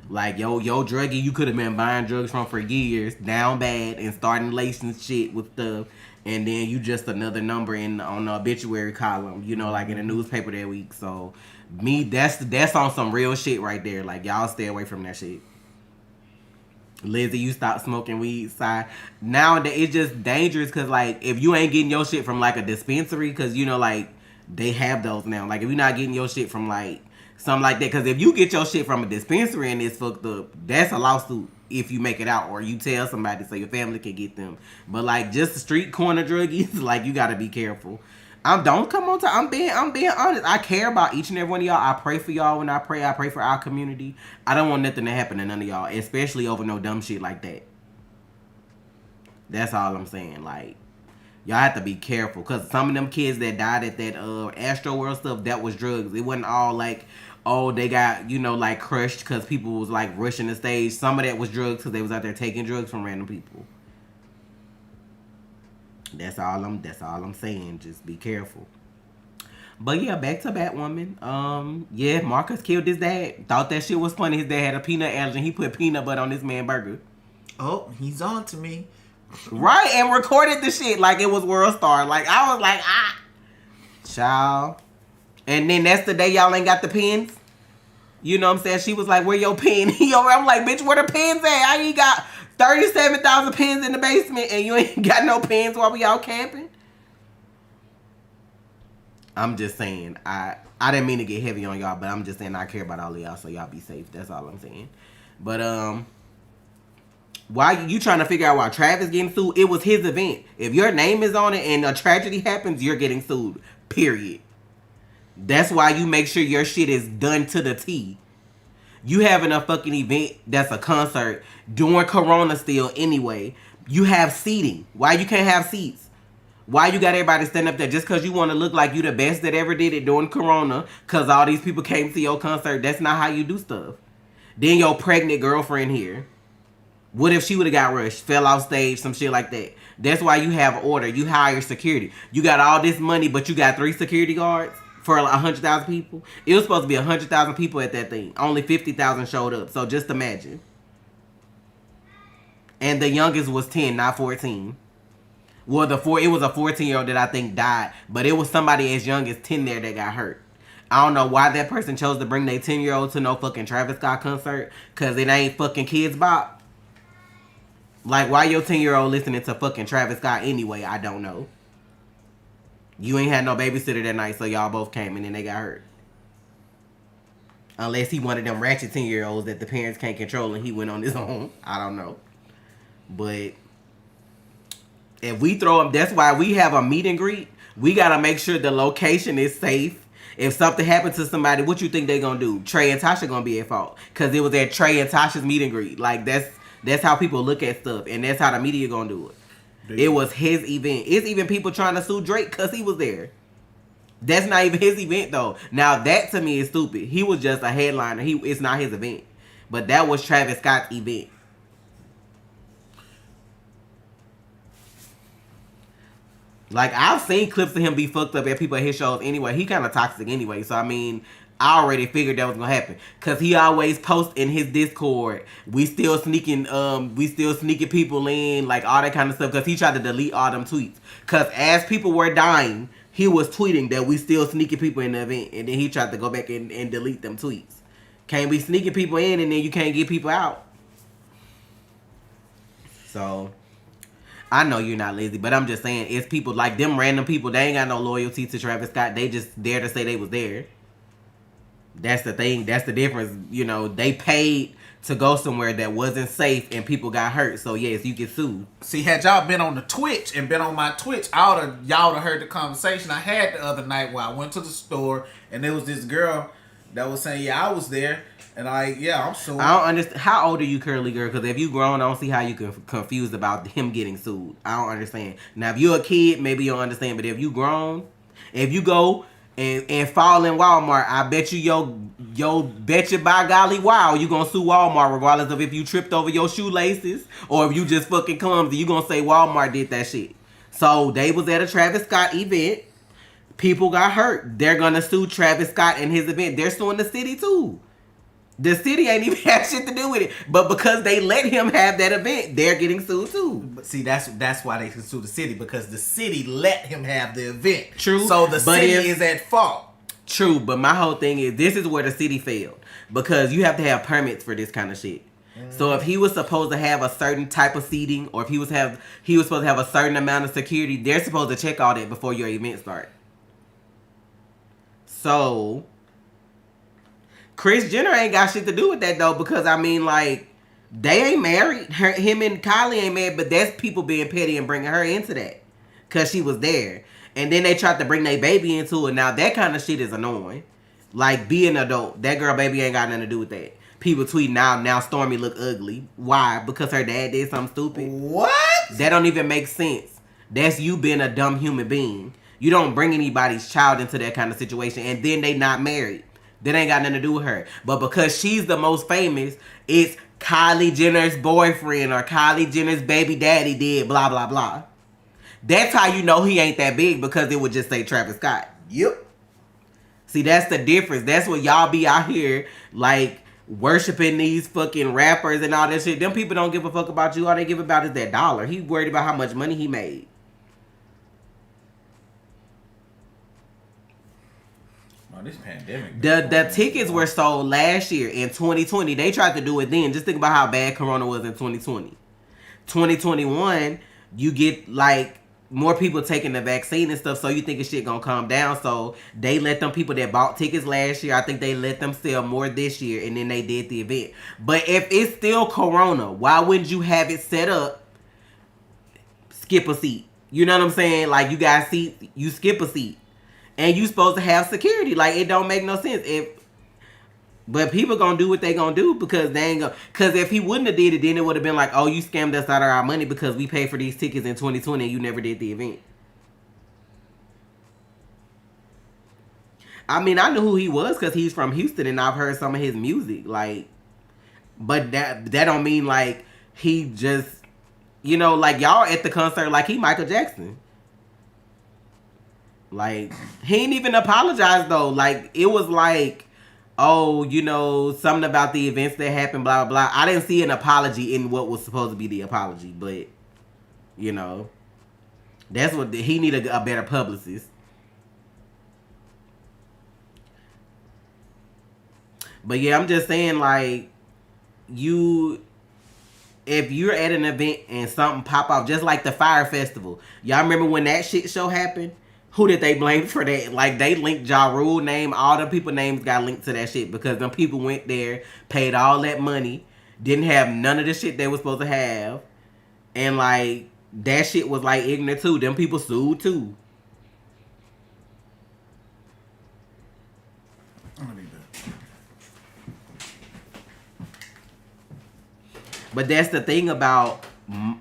Like, yo druggie, you could have been buying drugs from for years, down bad, and starting lacing shit with stuff, and then you just another number on the obituary column, you know, like in the newspaper that week. So, that's on some real shit right there. Like, y'all stay away from that shit. Lizzie, you stop smoking weed, side. Nowadays, it's just dangerous, because, like, if you ain't getting your shit from, like, a dispensary, because, you know, like, they have those now. Like, if you're not getting your shit from, like, something like that. Because if you get your shit from a dispensary and it's fucked up, that's a lawsuit if you make it out. Or you tell somebody so your family can get them. But, like, just the street corner druggies, like, you got to be careful. Don't come on to... I'm being honest. I care about each and every one of y'all. I pray for y'all when I pray. I pray for our community. I don't want nothing to happen to none of y'all. Especially over no dumb shit like that. That's all I'm saying. Like... Y'all have to be careful, because some of them kids that died at that Astro World stuff, that was drugs. It wasn't all like, oh, they got, you know, like crushed because people was like rushing the stage. Some of that was drugs because they was out there taking drugs from random people. That's all I'm saying. Just be careful. But yeah, back to Batwoman. Yeah, Marcus killed his dad. Thought that shit was funny. His dad had a peanut allergy. He put peanut butter on this man's burger. Oh, he's on to me. Right, and recorded the shit like it was World Star. Like, I was like, child. And then that's the day y'all ain't got the pens. You know what I'm saying? She was like, where your pen? I'm like, bitch, where the pens at? I ain't got 37,000 pens in the basement and you ain't got no pens while we out camping. I'm just saying, I didn't mean to get heavy on y'all, but I'm just saying I care about all of y'all, so y'all be safe. That's all I'm saying. But, why you trying to figure out why Travis getting sued? It was his event. If your name is on it and a tragedy happens, you're getting sued. Period. That's why you make sure your shit is done to the T. You having a fucking event that's a concert during Corona still anyway. You have seating. Why you can't have seats? Why you got everybody stand up there just because you want to look like you the best that ever did it during Corona because all these people came to your concert? That's not how you do stuff. Then your pregnant girlfriend here. What if she would have got rushed, fell off stage, some shit like that? That's why you have order. You hire security. You got all this money, but you got 3 security guards for 100,000 people. It was supposed to be 100,000 people at that thing. Only 50,000 showed up. So just imagine. And the youngest was 10, not 14. Well, it was a 14-year-old that I think died, but it was somebody as young as 10 there that got hurt. I don't know why that person chose to bring their 10-year-old to no fucking Travis Scott concert, because it ain't fucking Kids Bop. Like, why your 10-year-old listening to fucking Travis Scott anyway? I don't know. You ain't had no babysitter that night, so y'all both came and then they got hurt. Unless he one of them ratchet 10-year-olds that the parents can't control and he went on his own. I don't know. But if we throw him, that's why we have a meet and greet. We got to make sure the location is safe. If something happens to somebody, what you think they going to do? Trey and Tasha going to be at fault. Because it was at Trey and Tasha's meet and greet. Like, that's how people look at stuff. And that's how the media going to do it. It was his event. It's even people trying to sue Drake because he was there. That's not even his event, though. Now, that to me is stupid. He was just a headliner. It's not his event. But that was Travis Scott's event. Like, I've seen clips of him be fucked up at people at his shows anyway. He kind of toxic anyway. So, I mean, I already figured that was going to happen. Because he always posts in his Discord, we still sneaking people in, like, all that kind of stuff. Because he tried to delete all them tweets. Because as people were dying, he was tweeting that we still sneaking people in the event. And then he tried to go back and delete them tweets. Can't be sneaking people in and then you can't get people out. So, I know you're not lazy, but I'm just saying, it's people like them random people, they ain't got no loyalty to Travis Scott. They just there to say they was there. That's the thing. That's the difference. You know, they paid to go somewhere that wasn't safe and people got hurt. So, yes, you get sued. See, had y'all been on the Twitch and been on my Twitch, y'all would have heard the conversation I had the other night where I went to the store and there was this girl that was saying, yeah, I was there. And I'm sued. I don't understand. How old are you currently, girl? Because if you grown, I don't see how you can confused about him getting sued. I don't understand. Now, if you're a kid, maybe you'll understand. But if you grown, if you go and fall in Walmart, I bet you bet you by golly wow, you gonna sue Walmart regardless of if you tripped over your shoelaces or if you just fucking clumsy. You gonna say Walmart did that shit. So they was at a Travis Scott event. People got hurt. They're gonna sue Travis Scott and his event. They're suing the city too. The city ain't even had shit to do with it. But because they let him have that event, they're getting sued too. But see, that's why they can sue the city, because the city let him have the event. True. So the city is at fault. True, but my whole thing is, this is where the city failed. Because you have to have permits for this kind of shit. So if he was supposed to have a certain type of seating, or if he was supposed to have a certain amount of security, they're supposed to check all that before your event starts. So Kris Jenner ain't got shit to do with that, though, because, I mean, like, they ain't married. Him and Kylie ain't married, but that's people being petty and bringing her into that because she was there. And then they tried to bring their baby into it. Now, that kind of shit is annoying. Like, be an adult. That girl baby ain't got nothing to do with that. People tweeting now Stormy look ugly. Why? Because her dad did something stupid? What? That don't even make sense. That's you being a dumb human being. You don't bring anybody's child into that kind of situation, and then they not married. That ain't got nothing to do with her. But because she's the most famous, it's Kylie Jenner's boyfriend or Kylie Jenner's baby daddy did blah, blah, blah. That's how you know he ain't that big, because it would just say Travis Scott. Yep. See, that's the difference. That's what y'all be out here, like, worshiping these fucking rappers and all that shit. Them people don't give a fuck about you. All they give about is that dollar. He worried about how much money he made. This pandemic. The tickets were sold last year in 2020. They tried to do it then. Just think about how bad Corona was in 2020. 2021, you get like more people taking the vaccine and stuff, so you think shit gonna calm down. So they let them people that bought tickets last year, I think they let them sell more this year, and then they did the event. But if it's still Corona, why wouldn't you have it set up? Skip a seat. You know what I'm saying? Like, you got seats, you skip a seat. And you supposed to have security. Like, it don't make no sense. But people gonna do what they gonna do, because they ain't gonna. Because if he wouldn't have did it, then it would have been like, oh, you scammed us out of our money because we paid for these tickets in 2020 and you never did the event. I mean, I knew who he was because he's from Houston and I've heard some of his music. Like, but that don't mean like he just, you know, like y'all at the concert like he Michael Jackson. Like, he ain't even apologize, though. Like, it was like, oh, you know, something about the events that happened, blah, blah, blah. I didn't see an apology in what was supposed to be the apology. But, you know, that's what, he needed a better publicist. But, yeah, I'm just saying, like, if you're at an event and something pop off, just like the Fire Festival. Y'all remember when that shit show happened? Who did they blame for that? Like, they linked Ja Rule name. All the people names got linked to that shit because them people went there, paid all that money, didn't have none of the shit they was supposed to have. And, like, that shit was, like, ignorant, too. Them people sued, too. But that's the thing about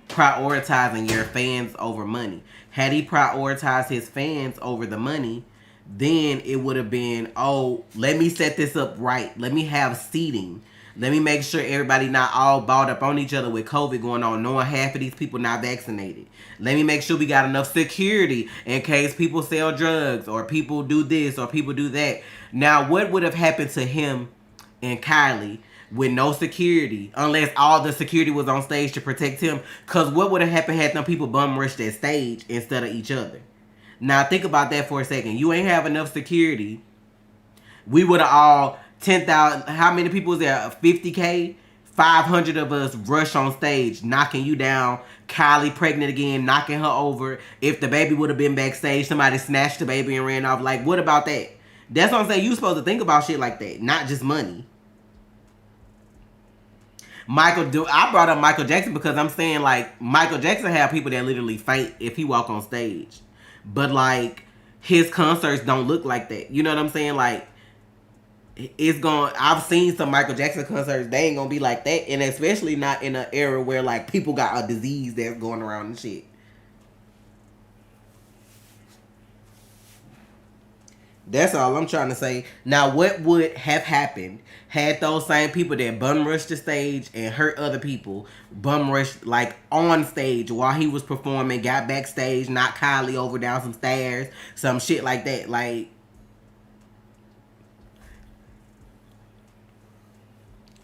prioritizing your fans over money. Had he prioritized his fans over the money, then it would have been, oh, let me set this up right. Let me have seating. Let me make sure everybody not all balled up on each other with COVID going on, knowing half of these people not vaccinated. Let me make sure we got enough security in case people sell drugs or people do this or people do that. Now, what would have happened to him and Kylie with no security, unless all the security was on stage to protect him? Because what would have happened had them people bum rushed that stage instead of each other? Now, think about that for a second. You ain't have enough security. We would have all 10,000, how many people was there? 50K? 500 of us rush on stage, knocking you down. Kylie pregnant again, knocking her over. If the baby would have been backstage, somebody snatched the baby and ran off. Like, what about that? That's what I'm saying. You supposed to think about shit like that, not just money. I brought up Michael Jackson because I'm saying, like, Michael Jackson had people that literally faint if he walk on stage. But, like, his concerts don't look like that. You know what I'm saying? Like, I've seen some Michael Jackson concerts, they ain't gonna be like that. And especially not in an era where, like, people got a disease that's going around and shit. That's all I'm trying to say. Now, what would have happened had those same people that bum rushed the stage and hurt other people, bum rushed, like, on stage while he was performing, got backstage, knocked Kylie over down some stairs, some shit like that. Like,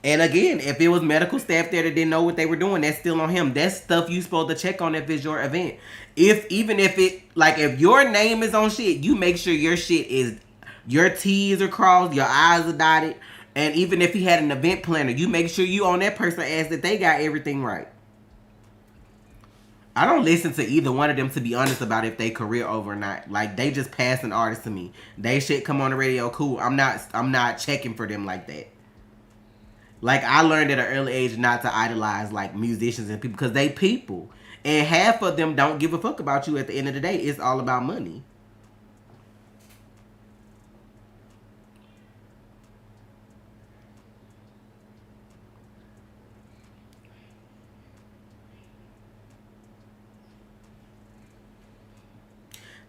and again, if it was medical staff there that didn't know what they were doing, that's still on him. That's stuff you supposed to check on if it's your event. Even if your name is on shit, you make sure your shit is, your T's are crossed, your I's are dotted. And even if he had an event planner, you make sure you on that person as that they got everything right. I don't listen to either one of them, to be honest, about if they career over or not. Like, they just passing artists to me. They shit come on the radio, cool. I'm not checking for them like that. Like, I learned at an early age not to idolize, like, musicians and people, because they people. And half of them don't give a fuck about you at the end of the day. It's all about money.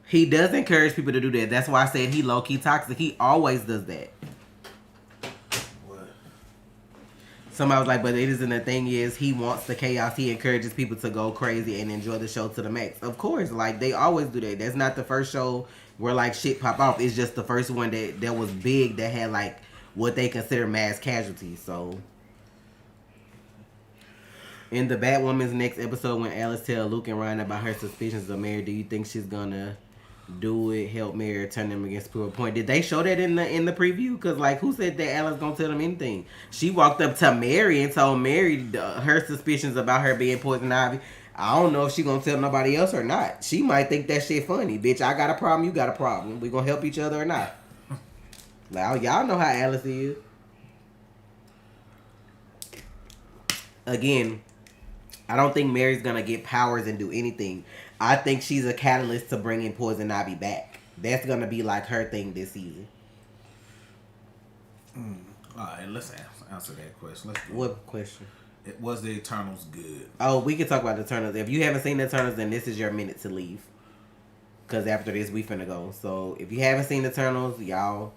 He does encourage people to do that. That's why I said he low-key toxic. He always does that. Somebody was like, but it isn't, the thing is, he wants the chaos. He encourages people to go crazy and enjoy the show to the max. Of course, like, they always do that. That's not the first show where, like, shit pop off. It's just the first one that was big, that had, like, what they consider mass casualties. So, in the Batwoman's next episode, when Alice tells Luke and Ryan about her suspicions of Mary, do you think she's gonna do it, help Mary, turn them against Pure Point? Did they show that in the preview? Because, like, who said that Alice gonna tell them anything? She walked up to Mary and told Mary her suspicions about her being Poison Ivy. I don't know if she gonna tell nobody else or not. She might think that shit funny. Bitch, I got a problem, you got a problem. We gonna help each other or not? Like, y'all know how Alice is. Again, I don't think Mary's gonna get powers and do anything. I think she's a catalyst to bringing Poison Ivy back. That's gonna be like her thing this season. Alright, let's answer that question. What question? Was the Eternals good? Oh, we can talk about the Eternals. If you haven't seen the Eternals, then this is your minute to leave. Because after this, we finna go. So, if you haven't seen the Eternals, y'all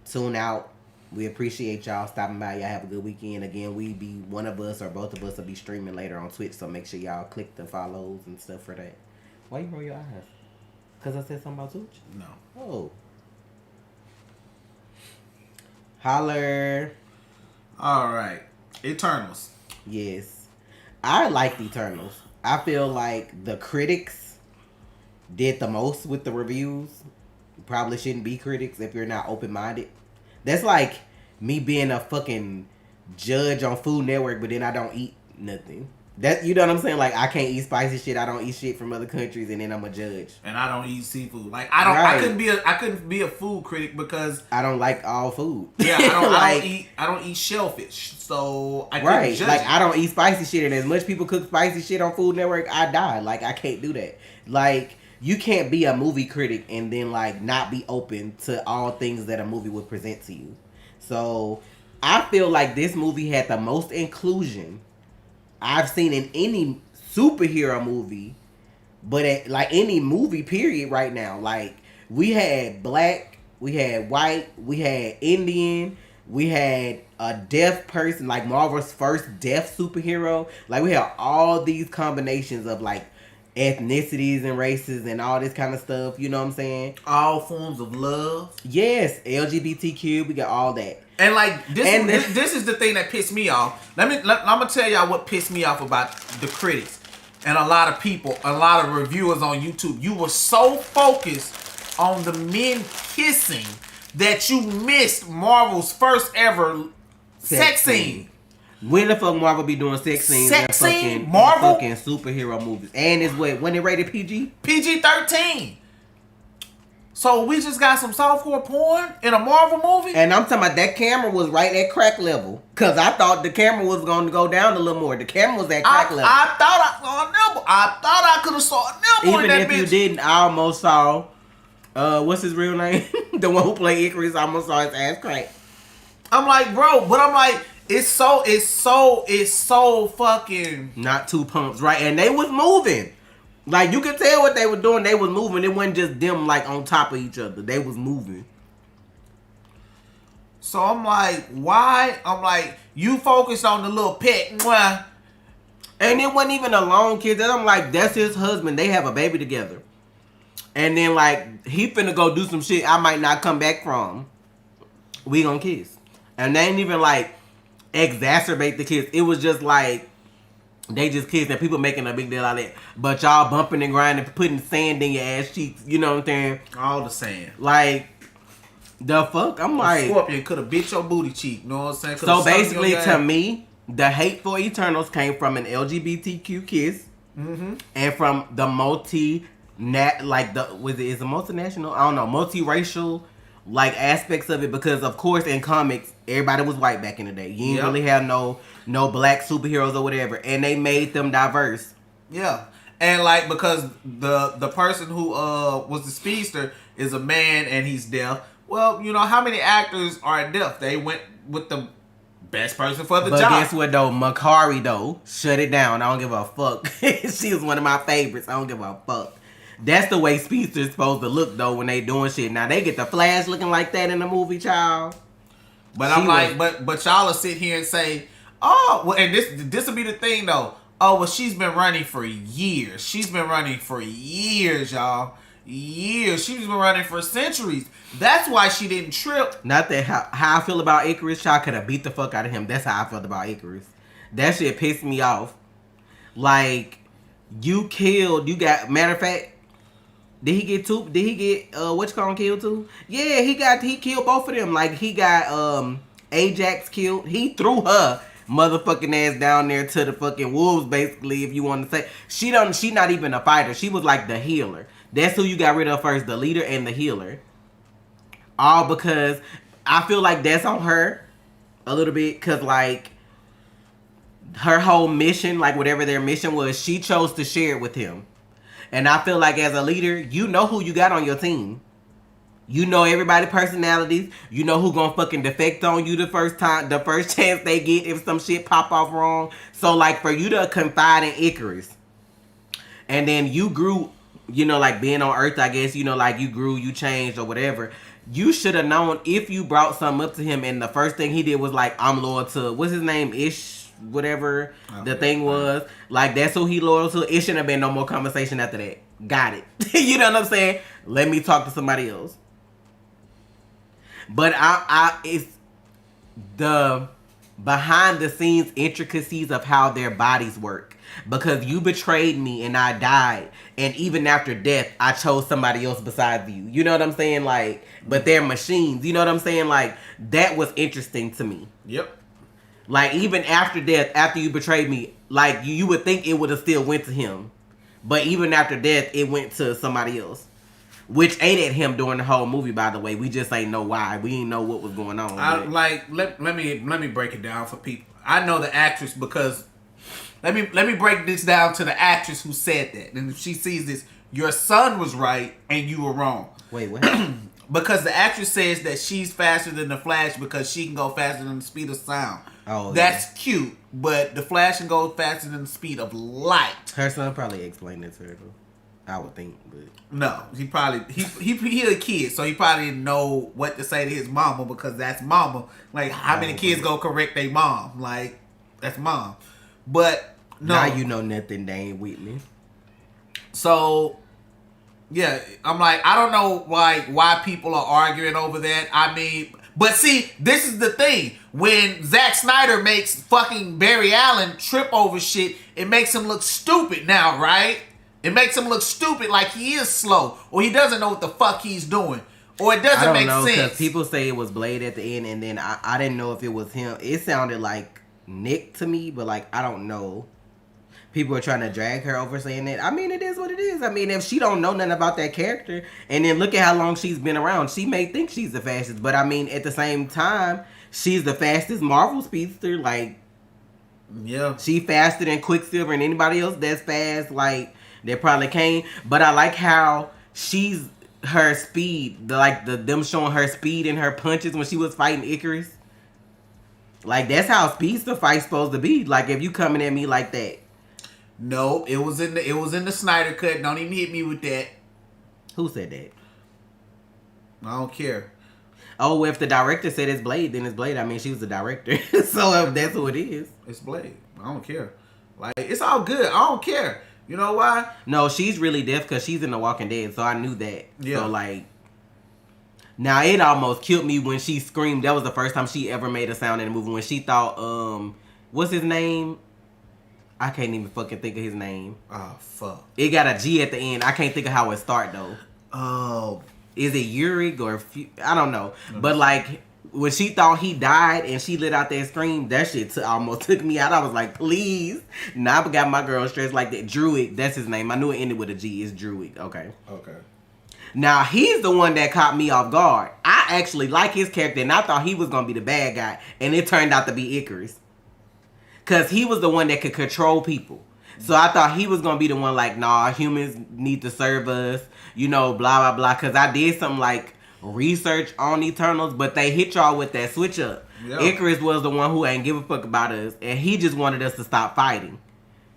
tune out. We appreciate y'all stopping by. Y'all have a good weekend. Again, one of us or both of us will be streaming later on Twitch. So, make sure y'all click the follows and stuff for that. Why you roll your eyes? Because I said something about Twitch? No. Oh. Holler. Alright. Eternals. Yes. I like the Eternals. I feel like the critics did the most with the reviews. You probably shouldn't be critics if you're not open-minded. That's like me being a fucking judge on Food Network, but then I don't eat nothing. That, you know what I'm saying? Like, I can't eat spicy shit. I don't eat shit from other countries, and then I'm a judge. And I don't eat seafood. Like I couldn't be a food critic because I don't like all food. yeah, I don't eat shellfish. So I couldn't judge it. I don't eat spicy shit, and as much people cook spicy shit on Food Network, I die. Like, I can't do that. Like, you can't be a movie critic and then like not be open to all things that a movie would present to you. So I feel like this movie had the most inclusion I've seen in any superhero movie, but like any movie period right now. Like, we had black, we had white, we had Indian, we had a deaf person, like Marvel's first deaf superhero. Like, we had all these combinations of like ethnicities and races and all this kind of stuff. You know what I'm saying? All forms of love. Yes, LGBTQ. We got all that. And like this is the thing that pissed me off. I'm gonna tell y'all what pissed me off about the critics and a lot of people, a lot of reviewers on YouTube. You were so focused on the men kissing that you missed Marvel's first ever sex scene. When the fuck Marvel be doing sex scenes in fucking superhero movies? And it's when it rated PG? PG-13. So we just got some softcore porn in a Marvel movie? And I'm talking about that camera was right at crack level. Because I thought the camera was going to go down a little more. The camera was at crack level. I thought I saw a nipple. I thought I could have saw a nipple in that bitch. Even if you didn't, I almost saw, what's his real name? The one who played Icarus, I almost saw his ass crack. I'm like, bro, but I'm like, it's so fucking not two pumps, right? And they was moving. Like, you could tell what they were doing. They was moving. It wasn't just them like on top of each other. They was moving. So I'm like, why? I'm like, you focused on the little pet. Mwah. And it wasn't even a long kiss. And I'm like, that's his husband. They have a baby together. And then like, he finna go do some shit I might not come back from. We gonna kiss. And they ain't even like exacerbate the kiss. It was just like, they just kissed and people making a big deal out of it. But y'all bumping and grinding, putting sand in your ass cheeks. You know what I'm saying? All the sand. Like, the fuck? I'm like, Scorpion could have bit your booty cheek. You know what I'm saying? So basically, to me, the hate for Eternals came from an LGBTQ kiss. Mm-hmm. And from the is it multinational? I don't know, multiracial like aspects of it, because of course in comics everybody was white back in the day. You didn't really have no black superheroes or whatever, and they made them diverse. Yeah, and like because the person who was the speedster is a man and he's deaf. Well, you know how many actors are deaf? They went with the best person for the job. But guess what though? Makari though, shut it down. I don't give a fuck. She was one of my favorites. I don't give a fuck. That's the way speedsters supposed to look though when they doing shit. Now they get the Flash looking like that in the movie, child. But I'm like, but y'all will sit here and say, oh, well, and this will be the thing though. Oh, well, she's been running for years. She's been running for years, y'all. Years. She's been running for centuries. That's why she didn't trip. Not that how I feel about Icarus, child could have beat the fuck out of him. That's how I felt about Icarus. That shit pissed me off. Like, you got, matter of fact, Did he get killed too? Yeah, he killed both of them. Like, he got Ajax killed. He threw her motherfucking ass down there to the fucking wolves, basically, if you want to say. She not even a fighter. She was like the healer. That's who you got rid of first, the leader and the healer. All because I feel like that's on her a little bit, because like her whole mission, like whatever their mission was, she chose to share it with him. And I feel like as a leader, you know who you got on your team. You know everybody's personalities. You know who gonna fucking defect on you the first chance they get if some shit pop off wrong. So like for you to confide in Icarus, and then you grew, you know, like being on Earth, I guess, you know, like you grew, you changed or whatever. You should have known if you brought something up to him and the first thing he did was like, I'm loyal to, what's his name, whatever the thing was, like that's who he loyal to. It shouldn't have been no more conversation after that. Got it. You know what I'm saying? Let me talk to somebody else. But it's the behind the scenes intricacies of how their bodies work, because you betrayed me and I died, and even after death I chose somebody else besides you. You know what I'm saying? Like, but they're machines. You know what I'm saying? Like, that was interesting to me. Yep. Like, even after death, after you betrayed me, like, you would think it would have still went to him. But even after death, it went to somebody else. Which ate at him during the whole movie, by the way. We just ain't know why. We ain't know what was going on. Let me break it down for people. I know the actress because let me break this down to the actress who said that. And if she sees this, your son was right and you were wrong. Wait, what happened? Because the actress says that she's faster than the Flash because she can go faster than the speed of sound. Oh, that's cute, but the Flash can go faster than the speed of light. Her son probably explained it to her, though. I would think, but no, he a kid, so he probably didn't know what to say to his mama because that's mama. Like, how many kids go correct their mom? Like, that's mom. But no, now you know nothing. They ain't with me. So yeah, I'm like, I don't know why people are arguing over that. I mean, but see, this is the thing. When Zack Snyder makes fucking Barry Allen trip over shit, it makes him look stupid now, right? It makes him look stupid, like he is slow, or he doesn't know what the fuck he's doing, or it doesn't make sense. Because people say it was Blade at the end, and then I didn't know if it was him. It sounded like Nick to me, but like I don't know. People are trying to drag her over saying that. I mean, it is what it is. I mean, if she don't know nothing about that character, and then look at how long she's been around, she may think she's the fastest, but I mean, at the same time, she's the fastest Marvel speedster. Like, yeah, she faster than Quicksilver and anybody else that's fast. Like. They probably can't, but I like how her speed, them showing her speed and her punches when she was fighting Icarus. Like, that's how speedster fight's supposed to be. Like, if you coming at me like that. No, it was in the Snyder cut. Don't even hit me with that. Who said that? I don't care. Oh, if the director said it's Blade, then it's Blade. I mean, she was the director, so if that's who it is, it's Blade. I don't care. Like, it's all good. I don't care. You know why? No, she's really deaf because she's in The Walking Dead, so I knew that. Yeah. So, like, now it almost killed me when she screamed. That was the first time she ever made a sound in a movie. When she thought, what's his name? I can't even fucking think of his name. Oh, fuck. It got a G at the end. I can't think of how it start, though. Oh. Is it Yurik or... I don't know. Mm-hmm. But, like... When she thought he died and she let out that scream, that shit almost took me out. I was like, please. Now I got my girl stressed like that. Druid, that's his name. I knew it ended with a G. It's Druid. Okay. Now, he's the one that caught me off guard. I actually like his character, and I thought he was going to be the bad guy. And it turned out to be Icarus. Because he was the one that could control people. So I thought he was going to be the one like, nah, humans need to serve us. You know, blah, blah, blah. Because I did something like, research on Eternals, but they hit y'all with that switch up. Yeah. Icarus was the one who ain't give a fuck about us, and he just wanted us to stop fighting.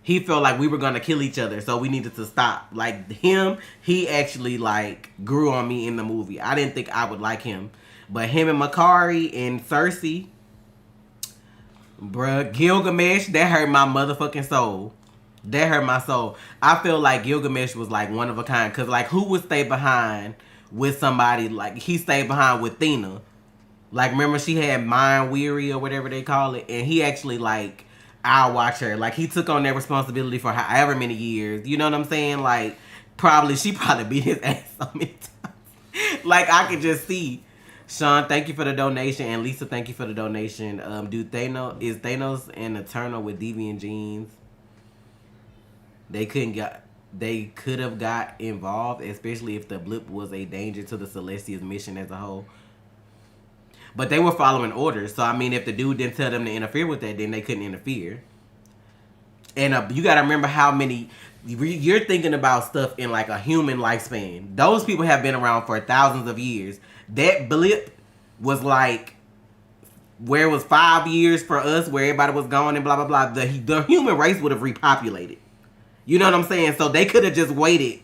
He felt like we were gonna kill each other, so we needed to stop. Like him, he actually like grew on me in the movie. I didn't think I would like him, but him and Makari and Cersei, bruh, Gilgamesh, that hurt my motherfucking soul. That hurt my soul. I feel like Gilgamesh was like one of a kind, cause like who would stay behind with somebody? Like he stayed behind with Thena. Like remember she had Mind Weary or whatever they call it, and he actually like I'll watch her. Like he took on that responsibility for however many years. You know what I'm saying? Like she probably beat his ass so many times. Like I could just see. Sean, thank you for the donation, and Lisa, thank you for the donation. Is Thanos an Eternal with deviant genes? They could have got involved, especially if the blip was a danger to the Celestials' mission as a whole. But they were following orders, so I mean, if the dude didn't tell them to interfere with that, then they couldn't interfere. And you got to remember how many you're thinking about stuff in like a human lifespan. Those people have been around for thousands of years. That blip was like where it was 5 years for us, where everybody was gone and blah blah blah. The human race would have repopulated. You know what I'm saying? So they could have just waited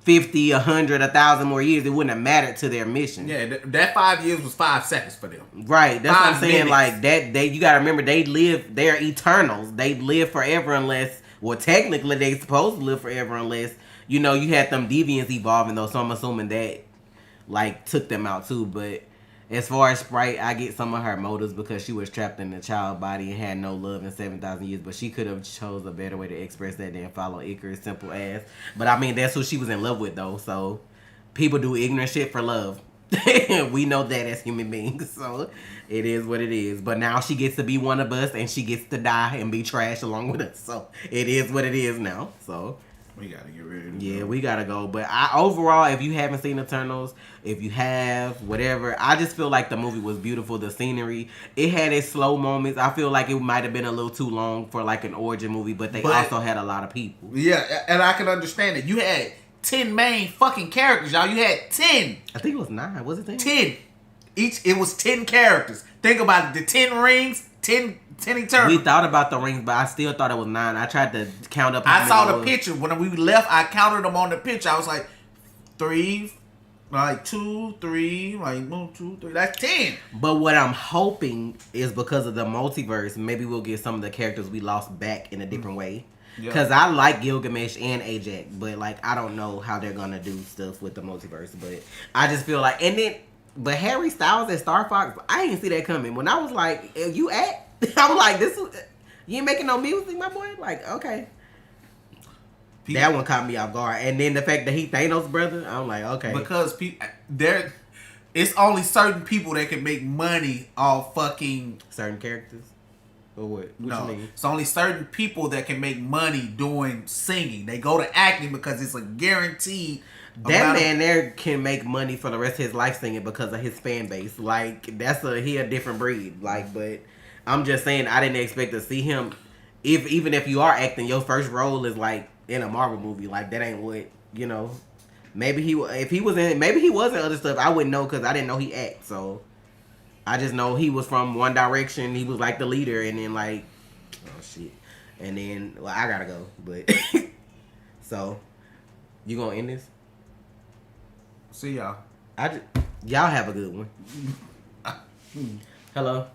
50, 100, 1,000 more years. It wouldn't have mattered to their mission. Yeah, that 5 years was 5 seconds for them. Right. That's what I'm saying. Minutes. Like that. You gotta remember they're eternals. They live forever unless, well, technically they supposed to live forever unless, you know, you had them deviants evolving though. So I'm assuming that like took them out too. But as far as Sprite, I get some of her motives because she was trapped in a child body and had no love in 7,000 years. But she could have chose a better way to express that than follow Icarus' simple ass. But I mean, that's who she was in love with though. So people do ignorant shit for love. We know that as human beings, so it is what it is. But now she gets to be one of us, and she gets to die and be trash along with us. So it is what it is now. So We gotta get rid of it. yeah, we gotta go. But overall, if you haven't seen Eternals, if you have, whatever, I just feel like the movie was beautiful. The scenery, it had its slow moments. I feel like it might have been a little too long for like an origin movie, but they also had a lot of people. Yeah, and I can understand it. You had 10 main fucking characters, y'all. You had 10. I think it was 9. Was it 10? 10. It was 10 characters. Think about it. The 10 rings, 10 Eternals. We thought about the rings, but I still thought it was 9. I tried to count up. I saw the picture. When we left, I counted them on the picture. I was like, 3, like 2, 3, like 1, 2, 3. That's 10. But what I'm hoping is because of the multiverse, maybe we'll get some of the characters we lost back in a different way. Because I like Gilgamesh and Ajax, but like I don't know how they're gonna do stuff with the multiverse. But I just feel like, but Harry Styles as Star Fox, I didn't see that coming. When I was like, you act, I'm like, you ain't making no music, my boy. Like, okay. That one caught me off guard. And then the fact that he Thanos' brother, I'm like, okay. Because it's only certain people that can make money off fucking certain characters. Or what? No, You mean? it's only certain people that can make money doing singing. They go to acting because it's a guaranteed. That man there can make money for the rest of his life singing because of his fan base. Like he a different breed. Like, but I'm just saying I didn't expect to see him. Even if you are acting, your first role is like in a Marvel movie. Like that ain't what Maybe he was in other stuff. I wouldn't know because I didn't know he act. So. I just know he was from One Direction. He was like the leader, and then like, oh shit, and then I gotta go. But so, you gonna end this? See y'all. Y'all have a good one. Hello.